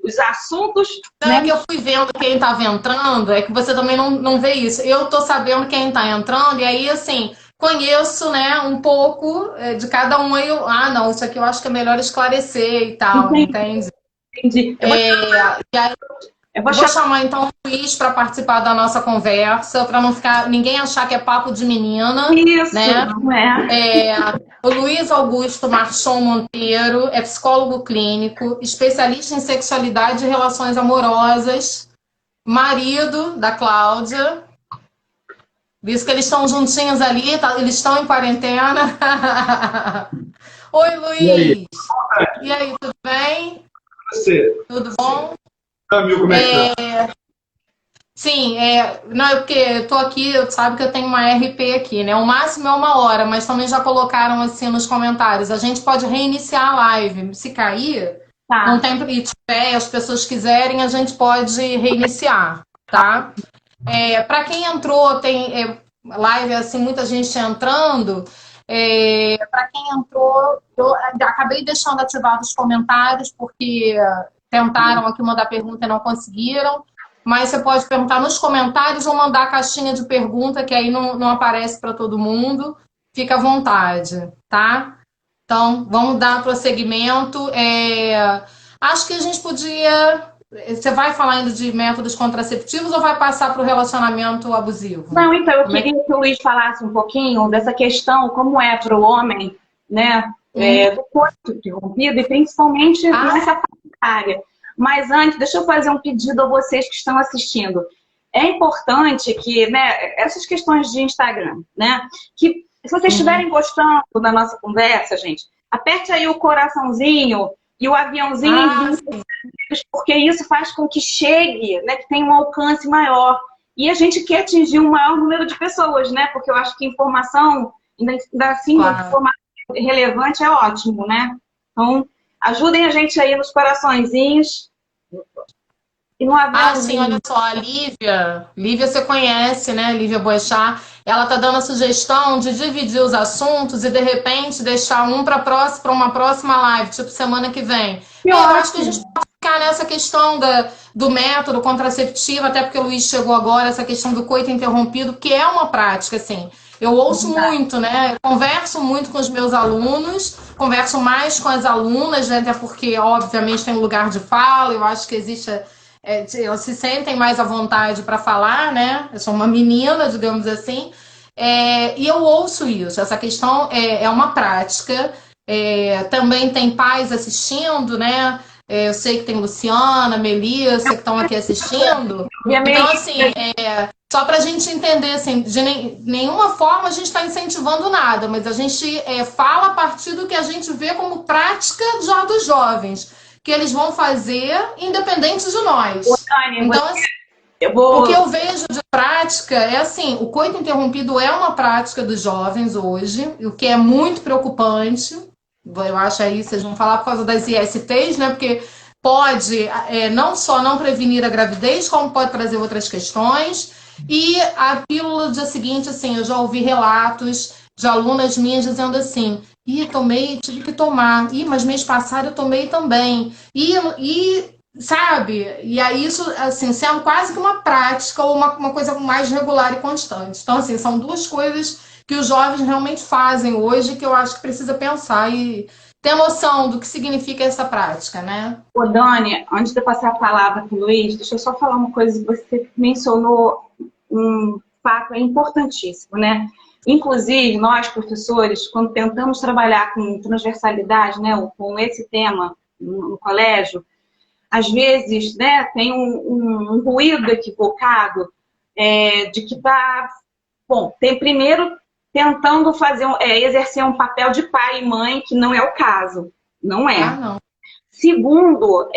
os assuntos. Não, é que eu fui vendo quem estava entrando, é que você também não vê isso. Eu tô sabendo quem está entrando, e aí, assim, conheço, né, um pouco de cada um. Aí não, isso aqui eu acho que é melhor esclarecer e tal, entende? Entendi. E aí, eu vou chamar então o Luiz para participar da nossa conversa, para não ficar ninguém achar que é papo de menina. Isso, né? não é? O Luiz Augusto Marchon Monteiro é psicólogo clínico, especialista em sexualidade e relações amorosas, marido da Cláudia. Diz que eles estão juntinhos ali, eles estão em quarentena. Oi, Luiz! E aí, tudo bem? Você? Tudo bom? Amigo, como é que tá? Sim, não, é porque eu tô aqui, sabe que eu tenho uma RP aqui, né? O máximo é 1 hora, mas também já colocaram assim nos comentários. A gente pode reiniciar a live. Se cair, não tem e tiver, as pessoas quiserem, a gente pode reiniciar, tá? Para quem entrou, tem live assim, muita gente entrando. Para quem entrou, eu acabei deixando ativados os comentários, porque tentaram aqui mandar pergunta e não conseguiram. Mas você pode perguntar nos comentários ou mandar a caixinha de pergunta, que aí não aparece para todo mundo. Fica à vontade, tá? Então, vamos dar prosseguimento. Acho que a gente podia... Você vai falar ainda de métodos contraceptivos ou vai passar para o relacionamento abusivo? Não, então, eu queria que o Luiz falasse um pouquinho dessa questão, como é para o homem, né? Do coito interrompido e principalmente nessa área. Mas antes, deixa eu fazer um pedido a vocês que estão assistindo. É importante que, né, essas questões de Instagram, né, que se vocês estiverem gostando da nossa conversa, gente, aperte aí o coraçãozinho e o aviãozinho, porque isso faz com que chegue, né, que tenha um alcance maior. E a gente quer atingir um maior número de pessoas, né, porque eu acho que informação, ainda assim, informação relevante é ótimo, né? Então, ajudem a gente aí nos coraçõezinhos. E no sim, olha só, a Lívia você conhece, né? Lívia Boechat, ela tá dando a sugestão de dividir os assuntos e de repente deixar um para uma próxima live, tipo semana que vem. Eu acho que a gente pode ficar nessa questão do método contraceptivo, até porque o Luiz chegou agora, essa questão do coito interrompido, que é uma prática, assim. Eu ouço muito, né? Converso muito com os meus alunos, converso mais com as alunas, né? Até porque, obviamente, tem um lugar de fala, eu acho que existe... elas se sentem mais à vontade para falar, né? Eu sou uma menina, digamos assim. E eu ouço isso. Essa questão é uma prática. Também tem pais assistindo, né? Eu sei que tem Luciana, Melissa, que estão aqui assistindo. Então, assim, só para a gente entender, assim, de nenhuma forma a gente está incentivando nada, mas a gente fala a partir do que a gente vê como prática já dos jovens, que eles vão fazer independente de nós. Então, assim, o que eu vejo de prática é assim, o coito interrompido é uma prática dos jovens hoje, o que é muito preocupante. Eu acho aí, vocês vão falar por causa das ISTs, né? Porque pode não só não prevenir a gravidez, como pode trazer outras questões. E a pílula do dia seguinte, assim, eu já ouvi relatos de alunas minhas dizendo assim: tive que tomar. Mas mês passado eu tomei também. Sabe? E aí isso, assim, sendo quase que uma prática ou uma coisa mais regular e constante. Então, assim, são duas coisas que os jovens realmente fazem hoje, que eu acho que precisa pensar e ter noção do que significa essa prática, né? Ô, Dani, antes de eu passar a palavra para o Luiz, deixa eu só falar uma coisa. Você mencionou um fato importantíssimo, né? Inclusive, nós, professores, quando tentamos trabalhar com transversalidade, né, com esse tema no colégio, às vezes, né, tem um ruído equivocado de que está... Bom, tem primeiro tentando exercer um papel de pai e mãe, que não é o caso. Não é. Ah, não. Segundo,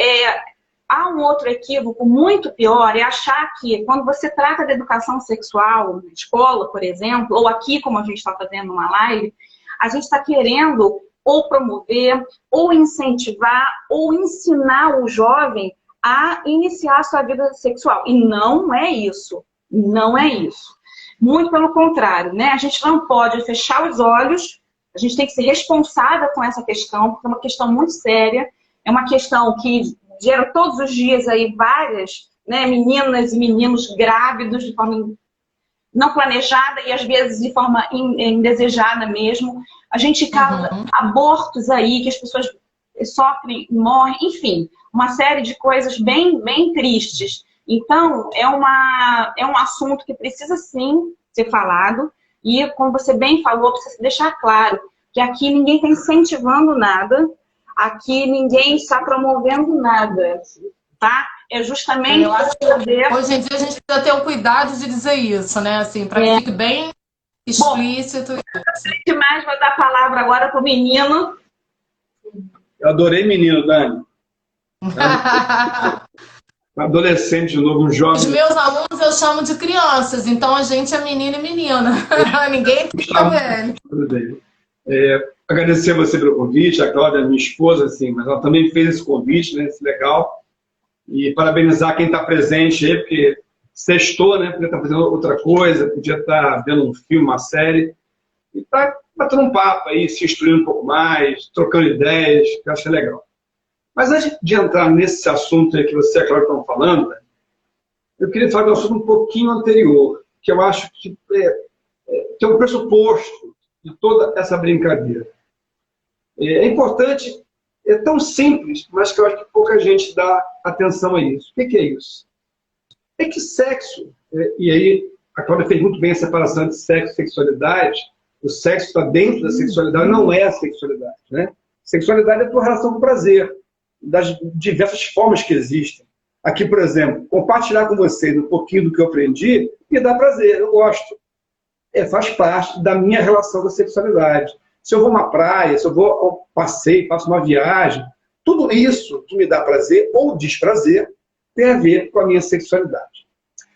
há um outro equívoco muito pior, é achar que quando você trata da educação sexual na escola, por exemplo, ou aqui, como a gente está fazendo uma live, a gente está querendo ou promover, ou incentivar, ou ensinar o jovem a iniciar a sua vida sexual. E não é isso. Não é isso. Muito pelo contrário, né? A gente não pode fechar os olhos, a gente tem que ser responsável com essa questão, porque é uma questão muito séria, é uma questão que gera todos os dias aí várias, né, meninas e meninos grávidos de forma não planejada e às vezes de forma indesejada mesmo. A gente causa abortos aí, que as pessoas sofrem, morrem, enfim, uma série de coisas bem, bem tristes. Então, é um assunto que precisa sim ser falado e, como você bem falou, precisa deixar claro que aqui ninguém está incentivando nada, aqui ninguém está promovendo nada, tá? É justamente eu acho que hoje em dia a gente precisa ter o cuidado de dizer isso, né? Assim, para que fique bem explícito. Bom, mais vou dar a palavra agora para o menino. Eu adorei menino, Dani. Um adolescente de novo, um jovem. Os meus alunos eu chamo de crianças, então a gente é menino e menina. Ninguém fica velho. Agradecer a você pelo convite, a Cláudia, minha esposa, assim, mas ela também fez esse convite, né, esse legal. E parabenizar quem está presente aí, porque sextou, né, podia estar fazendo outra coisa, podia estar vendo um filme, uma série, e está batendo um papo aí, se instruindo um pouco mais, trocando ideias, que eu acho legal. Mas antes de entrar nesse assunto aí que você e a Cláudia estão falando, né, eu queria falar de um assunto um pouquinho anterior, que eu acho que é um pressuposto de toda essa brincadeira. É importante, é tão simples, mas que eu acho que pouca gente dá atenção a isso. O que é isso? É que sexo, e aí a Cláudia fez muito bem a separação de sexo e sexualidade, o sexo está dentro da sexualidade, não é a sexualidade, né? Sexualidade é a tua relação com prazer, das diversas formas que existem. Aqui, por exemplo, compartilhar com vocês um pouquinho do que eu aprendi me dá prazer, eu gosto. Faz parte da minha relação com a sexualidade. Se eu vou a uma praia, se eu vou ao passeio, faço uma viagem, tudo isso que me dá prazer ou desprazer tem a ver com a minha sexualidade.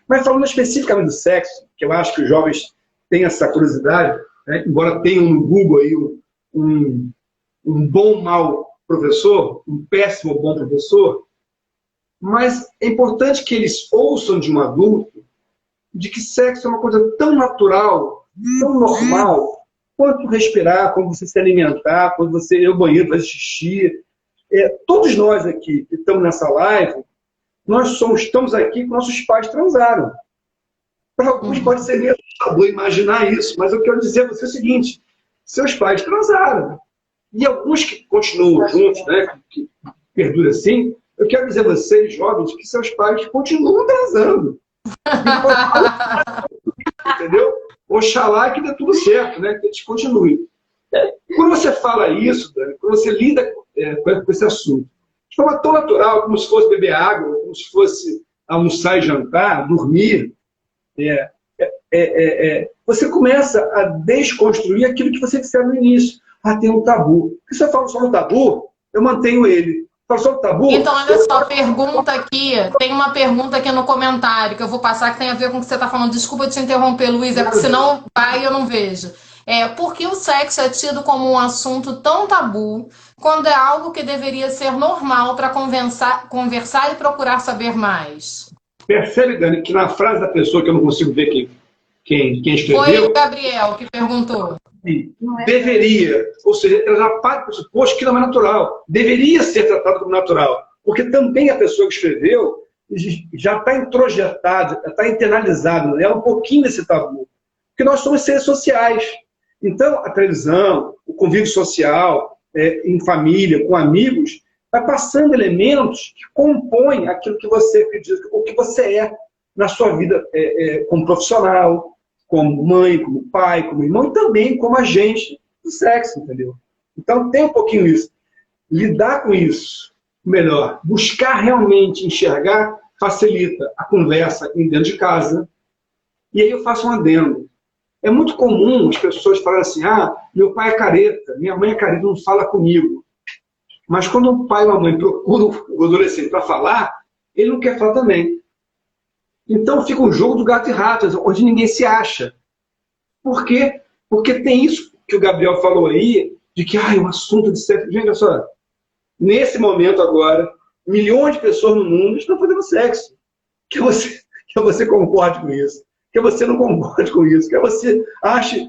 Mas falando especificamente do sexo, que eu acho que os jovens têm essa curiosidade, né, embora tenham no Google aí um bom mau professor, um péssimo bom professor, mas é importante que eles ouçam de um adulto de que sexo é uma coisa tão natural, tão normal, quanto respirar, quando você se alimentar, quando você ir ao banheiro, fazer xixi. Todos nós aqui que estamos nessa live, estamos aqui com nossos pais transaram. Para alguns pode ser meio assustador imaginar isso, mas eu quero dizer a você o seguinte, seus pais transaram. E alguns que continuam juntos, né, que perduram assim, eu quero dizer a vocês, jovens, que seus pais continuam transando. Entendeu? Oxalá que dê tudo certo, né? Que eles continuem. Quando você fala isso, Dani, quando você lida com esse assunto, de forma tão natural, como se fosse beber água, como se fosse almoçar e jantar, dormir, você começa a desconstruir aquilo que você disse no início. Tem um tabu. Se eu falo só no tabu, eu mantenho ele. Falo só no tabu. Então, olha só, pergunta aqui. Tem uma pergunta aqui no comentário que eu vou passar que tem a ver com o que você está falando. Desculpa te interromper, Luiz, porque senão vai e eu não vejo. Por que o sexo é tido como um assunto tão tabu quando é algo que deveria ser normal para conversar e procurar saber mais? Percebe, Dani, que na frase da pessoa, que eu não consigo ver quem escreveu... Foi o Gabriel que perguntou. Deveria, ou seja, ela já parte do pressuposto que não é natural. Deveria ser tratado como natural. Porque também a pessoa que escreveu já está introjetada, está internalizada nela um pouquinho desse tabu. Porque nós somos seres sociais. Então, a televisão, o convívio social, em família, com amigos, vai passando elementos que compõem aquilo que você acredita, o que você é na sua vida como profissional, como mãe, como pai, como irmão, e também como agente do sexo, entendeu? Então tem um pouquinho isso. Lidar com isso, melhor, buscar realmente enxergar, facilita a conversa dentro de casa. E aí eu faço um adendo. É muito comum as pessoas falarem assim, meu pai é careta, minha mãe é careta, não fala comigo. Mas quando o pai ou a mãe procuram o adolescente para falar, ele não quer falar também. Então fica um jogo do gato e rato, onde ninguém se acha. Por quê? Porque tem isso que o Gabriel falou aí, de que o assunto de sexo... Gente, olha só, nesse momento agora, milhões de pessoas no mundo estão fazendo sexo. Que você concorde com isso. Que você não concorde com isso. Que você ache...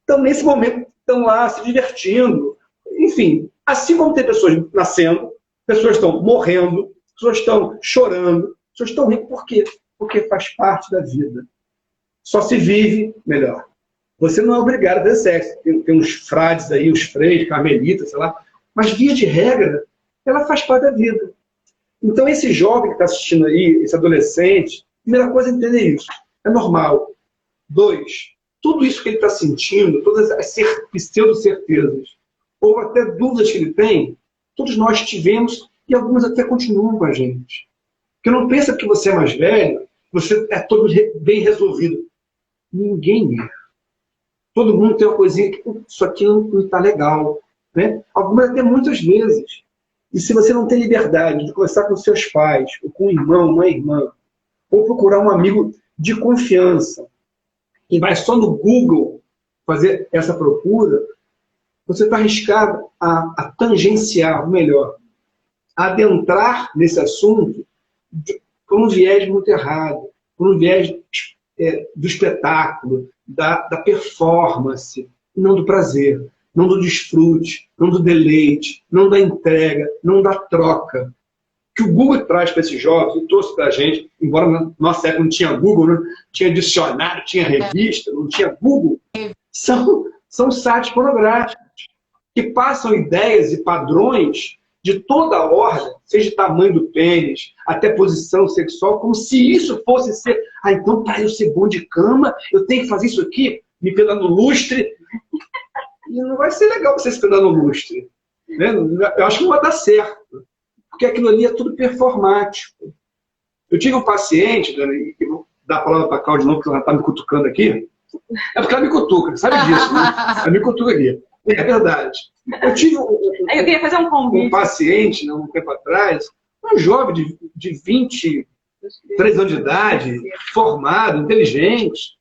Então, nesse momento, estão lá se divertindo. Enfim, assim como tem pessoas nascendo, pessoas estão morrendo, pessoas estão chorando, pessoas estão rindo. Por quê? Porque faz parte da vida. Só se vive melhor. Você não é obrigado a fazer sexo. Tem uns frades aí, uns freios, carmelitas, sei lá. Mas, via de regra, ela faz parte da vida. Então, esse jovem que está assistindo aí, esse adolescente, primeira coisa é entender isso. É normal. 2, tudo isso que ele está sentindo, todas as pseudo-certezas, ou até dúvidas que ele tem, todos nós tivemos e algumas até continuam com a gente. Porque não pensa que você é mais velho, você é todo bem resolvido. Ninguém é. Todo mundo tem uma coisinha que isso aqui não está legal. Né? Algumas até muitas vezes. E se você não tem liberdade de conversar com seus pais, ou com um irmão, uma irmã, ou procurar um amigo de confiança, e vai só no Google fazer essa procura, você está arriscado a tangenciar, ou melhor, a adentrar nesse assunto por um viés muito errado, por um viés do espetáculo, da performance, não do prazer, não do desfrute, não do deleite, não da entrega, não da troca. Que o Google traz para esses jovens, e trouxe para a gente, embora na nossa época não tinha Google, né? Tinha dicionário, tinha revista, não tinha Google, são sites pornográficos que passam ideias e padrões de toda a ordem, seja tamanho do pênis, até posição sexual, como se isso fosse ser, então para eu ser bom de cama, eu tenho que fazer isso aqui, me pegar no lustre. E não vai ser legal você se pegar no lustre. Né? Eu acho que não vai dar certo. Porque aquilo ali é tudo performático. Eu tive um paciente, Dani, e vou dar a palavra para a Cláudia de novo, porque ela está me cutucando aqui. É porque ela me cutuca, sabe disso, né? Ela me cutuca aqui. É verdade. Eu tive eu queria fazer um convite. Um paciente, um tempo atrás, um jovem de 23 anos de idade, formado, inteligente,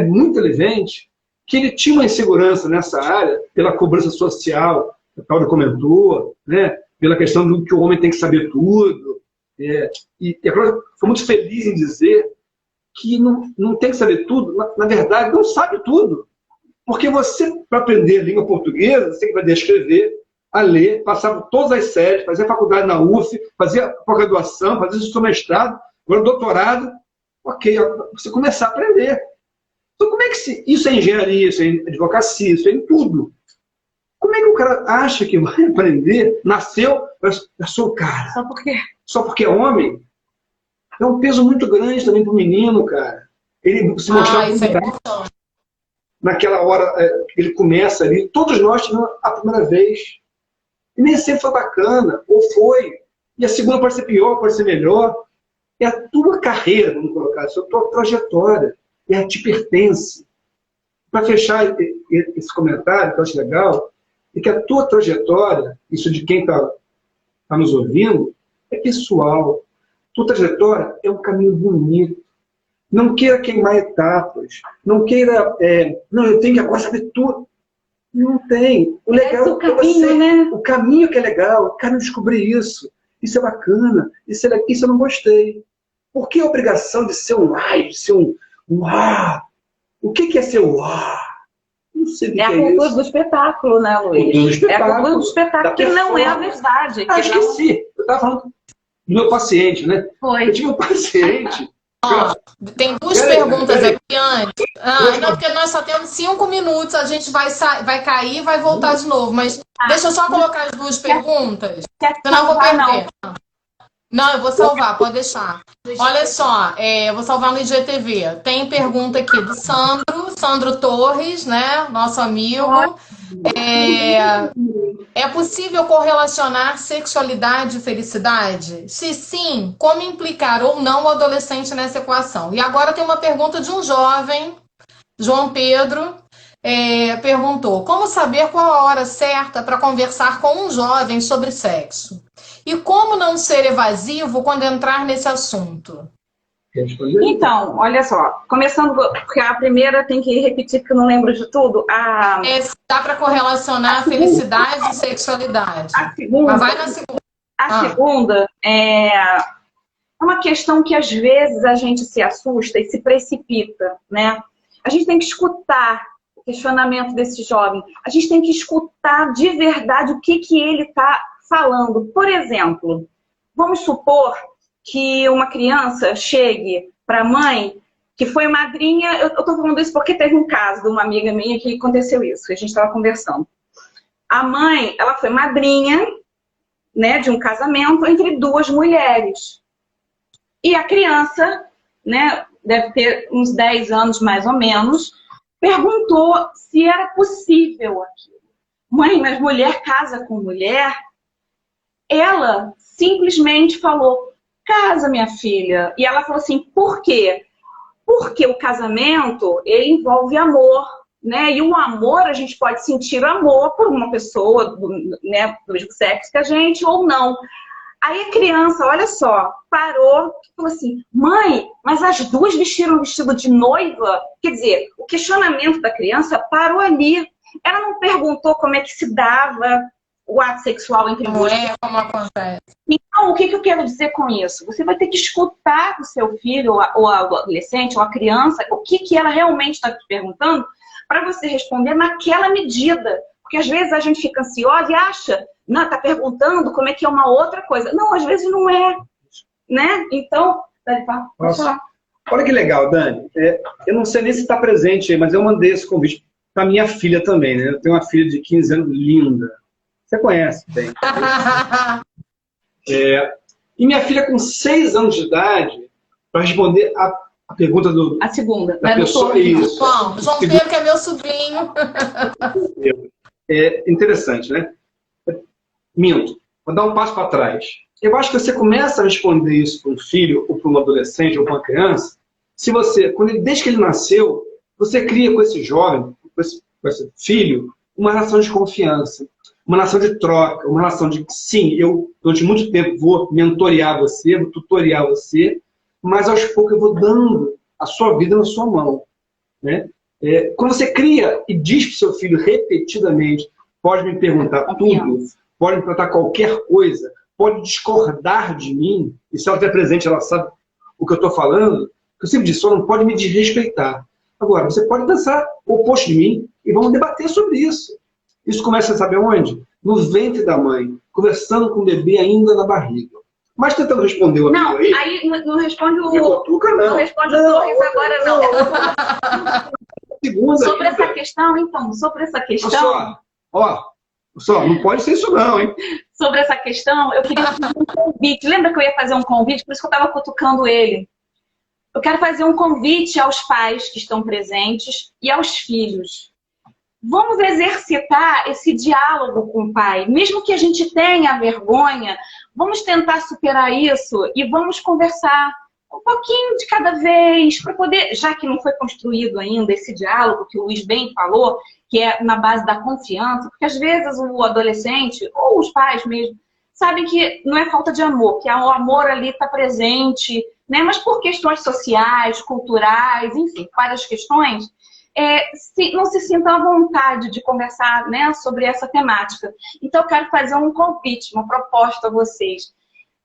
muito inteligente, que ele tinha uma insegurança nessa área, pela cobrança social, que a Cláudia comentou, né? Pela questão do que o homem tem que saber tudo. E a Cláudia foi muito feliz em dizer que não tem que saber tudo, na verdade, não sabe tudo. Porque você, para aprender a língua portuguesa, você tem que aprender a escrever, a ler, passar por todas as séries, fazer a faculdade na UF, fazer a pós-graduação, fazer o seu mestrado, agora o doutorado. Ok, você começar a aprender. Então, como é que isso é engenharia, isso é advocacia, isso é em tudo? Como é que o cara acha que vai aprender, nasceu, eu sou o cara? Só porque é homem? É um peso muito grande também para o menino, cara. Ele se mostrar naquela hora, ele começa ali, todos nós tivemos a primeira vez. E nem sempre foi bacana, ou foi. E a segunda pode ser pior, pode ser melhor. É a tua carreira, vamos colocar assim, a tua trajetória. Ela te pertence. Para fechar esse comentário, que eu acho legal, é que a tua trajetória, isso de quem está nos ouvindo, é pessoal. Tua trajetória é um caminho bonito. Não queira queimar etapas. Não queira... não, eu tenho que agora saber tudo. Não tem. O legal o caminho, você, né? O caminho que é legal. Eu quero descobrir isso. Isso é bacana. Isso eu não gostei. Por que a obrigação de ser um ai, de ser um uau? O que é ser uau? Não sei o que é isso. É a cultura do espetáculo, né, Luiz? É a cultura do espetáculo, que não é a verdade. Esqueci. Eu estava falando do meu paciente, né? Foi. Eu tive um paciente... Tem duas perguntas aqui antes. Não, porque nós só temos 5 minutos, a gente vai cair e vai voltar de novo. Mas deixa eu só colocar as duas perguntas, senão eu vou perder. Não, eu vou salvar, pode deixar. Olha só, eu vou salvar no IGTV. Tem pergunta aqui do Sandro Torres, né? Nosso amigo. É possível correlacionar sexualidade e felicidade? Se sim, como implicar ou não o adolescente nessa equação? E agora tem uma pergunta de um jovem, João Pedro, perguntou: como saber qual a hora certa para conversar com um jovem sobre sexo? E como não ser evasivo quando entrar nesse assunto? Então, olha só, começando, porque a primeira tem que repetir, porque eu não lembro de tudo. Dá para correlacionar a felicidade e sexualidade. A segunda, mas vai na segunda. A segunda é uma questão que às vezes a gente se assusta e se precipita, né? A gente tem que escutar o questionamento desse jovem. A gente tem que escutar de verdade o que ele está falando. Por exemplo, vamos supor que uma criança chegue para a mãe, que foi madrinha. Eu estou falando isso porque teve um caso de uma amiga minha que aconteceu isso, que a gente estava conversando. A mãe, ela foi madrinha, né, de um casamento entre duas mulheres. E a criança, né, deve ter uns 10 anos mais ou menos, perguntou se era possível aquilo. Mãe, mas mulher casa com mulher? Ela simplesmente falou: casa, minha filha. E ela falou assim: por quê? Porque o casamento, ele envolve amor, né? E o amor, a gente pode sentir amor por uma pessoa, né, do mesmo sexo que a gente, ou não. Aí a criança, olha só, parou e falou assim: mãe, mas as duas vestiram vestido de noiva? Quer dizer, o questionamento da criança parou ali. Ela não perguntou como é que se dava o ato sexual entre duas. Como acontece. Então, o que eu quero dizer com isso? Você vai ter que escutar o seu filho, ou a adolescente, ou a criança, o que ela realmente está te perguntando, para você responder naquela medida. Porque às vezes a gente fica ansiosa e acha, não, está perguntando como é que é uma outra coisa. Não, às vezes não é, né? Então, pode falar. Olha que legal, Dani. Eu não sei nem se está presente aí, mas eu mandei esse convite para minha filha também, né? Eu tenho uma filha de 15 anos linda. Você conhece bem. E minha filha com 6 anos de idade, para responder a pergunta a segunda, da pessoa, isso. João Pedro, que é meu sobrinho. É interessante, né? Minto. Vou dar um passo para trás. Eu acho que você começa a responder isso para um filho, ou para um adolescente, ou para uma criança, se você, desde que ele nasceu, você cria com esse jovem, com esse filho, uma relação de confiança, uma relação de troca, uma relação de, sim, eu durante muito tempo vou mentorear você, vou tutoriar você, mas aos poucos eu vou dando a sua vida na sua mão, né? Quando você cria e diz para o seu filho repetidamente: pode me perguntar tudo, pode me perguntar qualquer coisa, pode discordar de mim, e se ela estiver presente, ela sabe o que eu estou falando, eu sempre disse, só não pode me desrespeitar. Agora, você pode pensar o oposto de mim e vamos debater sobre isso. Isso começa, sabe onde? No ventre da mãe, conversando com o bebê ainda na barriga. Mas tentando responder o amigo aí... Não, aí não responde o... Não responde o Torres agora, não. Sobre essa questão, então, sobre essa questão... Só, não pode ser isso não, hein? Sobre essa questão, eu queria fazer um convite. Lembra que eu ia fazer um convite? Por isso que eu estava cutucando ele. Eu quero fazer um convite aos pais que estão presentes e aos filhos. Vamos exercitar esse diálogo com o pai. Mesmo que a gente tenha vergonha, vamos tentar superar isso e vamos conversar um pouquinho de cada vez, para poder, já que não foi construído ainda esse diálogo que o Luiz bem falou, que é na base da confiança, porque às vezes o adolescente, ou os pais mesmo, sabem que não é falta de amor, que o amor ali está presente, né? Mas por questões sociais, culturais, enfim, várias questões, não se sintam à vontade de conversar, né, sobre essa temática. Então eu quero fazer um convite, uma proposta a vocês.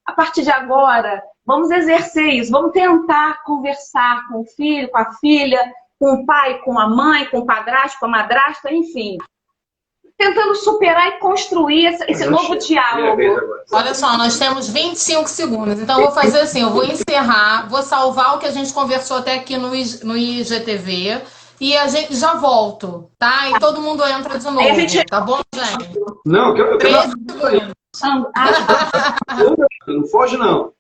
A partir de agora, vamos exercer isso, vamos tentar conversar com o filho, com a filha, com o pai, com a mãe, com o padrasto, com a madrasta, enfim. Tentando superar e construir esse novo diálogo. Olha só, nós temos 25 segundos, então eu vou fazer assim, eu vou encerrar, vou salvar o que a gente conversou até aqui no IGTV e a gente já volto, tá? E todo mundo entra de novo, tá bom, gente? Não, eu quero... 13 segundos. Não foge, não.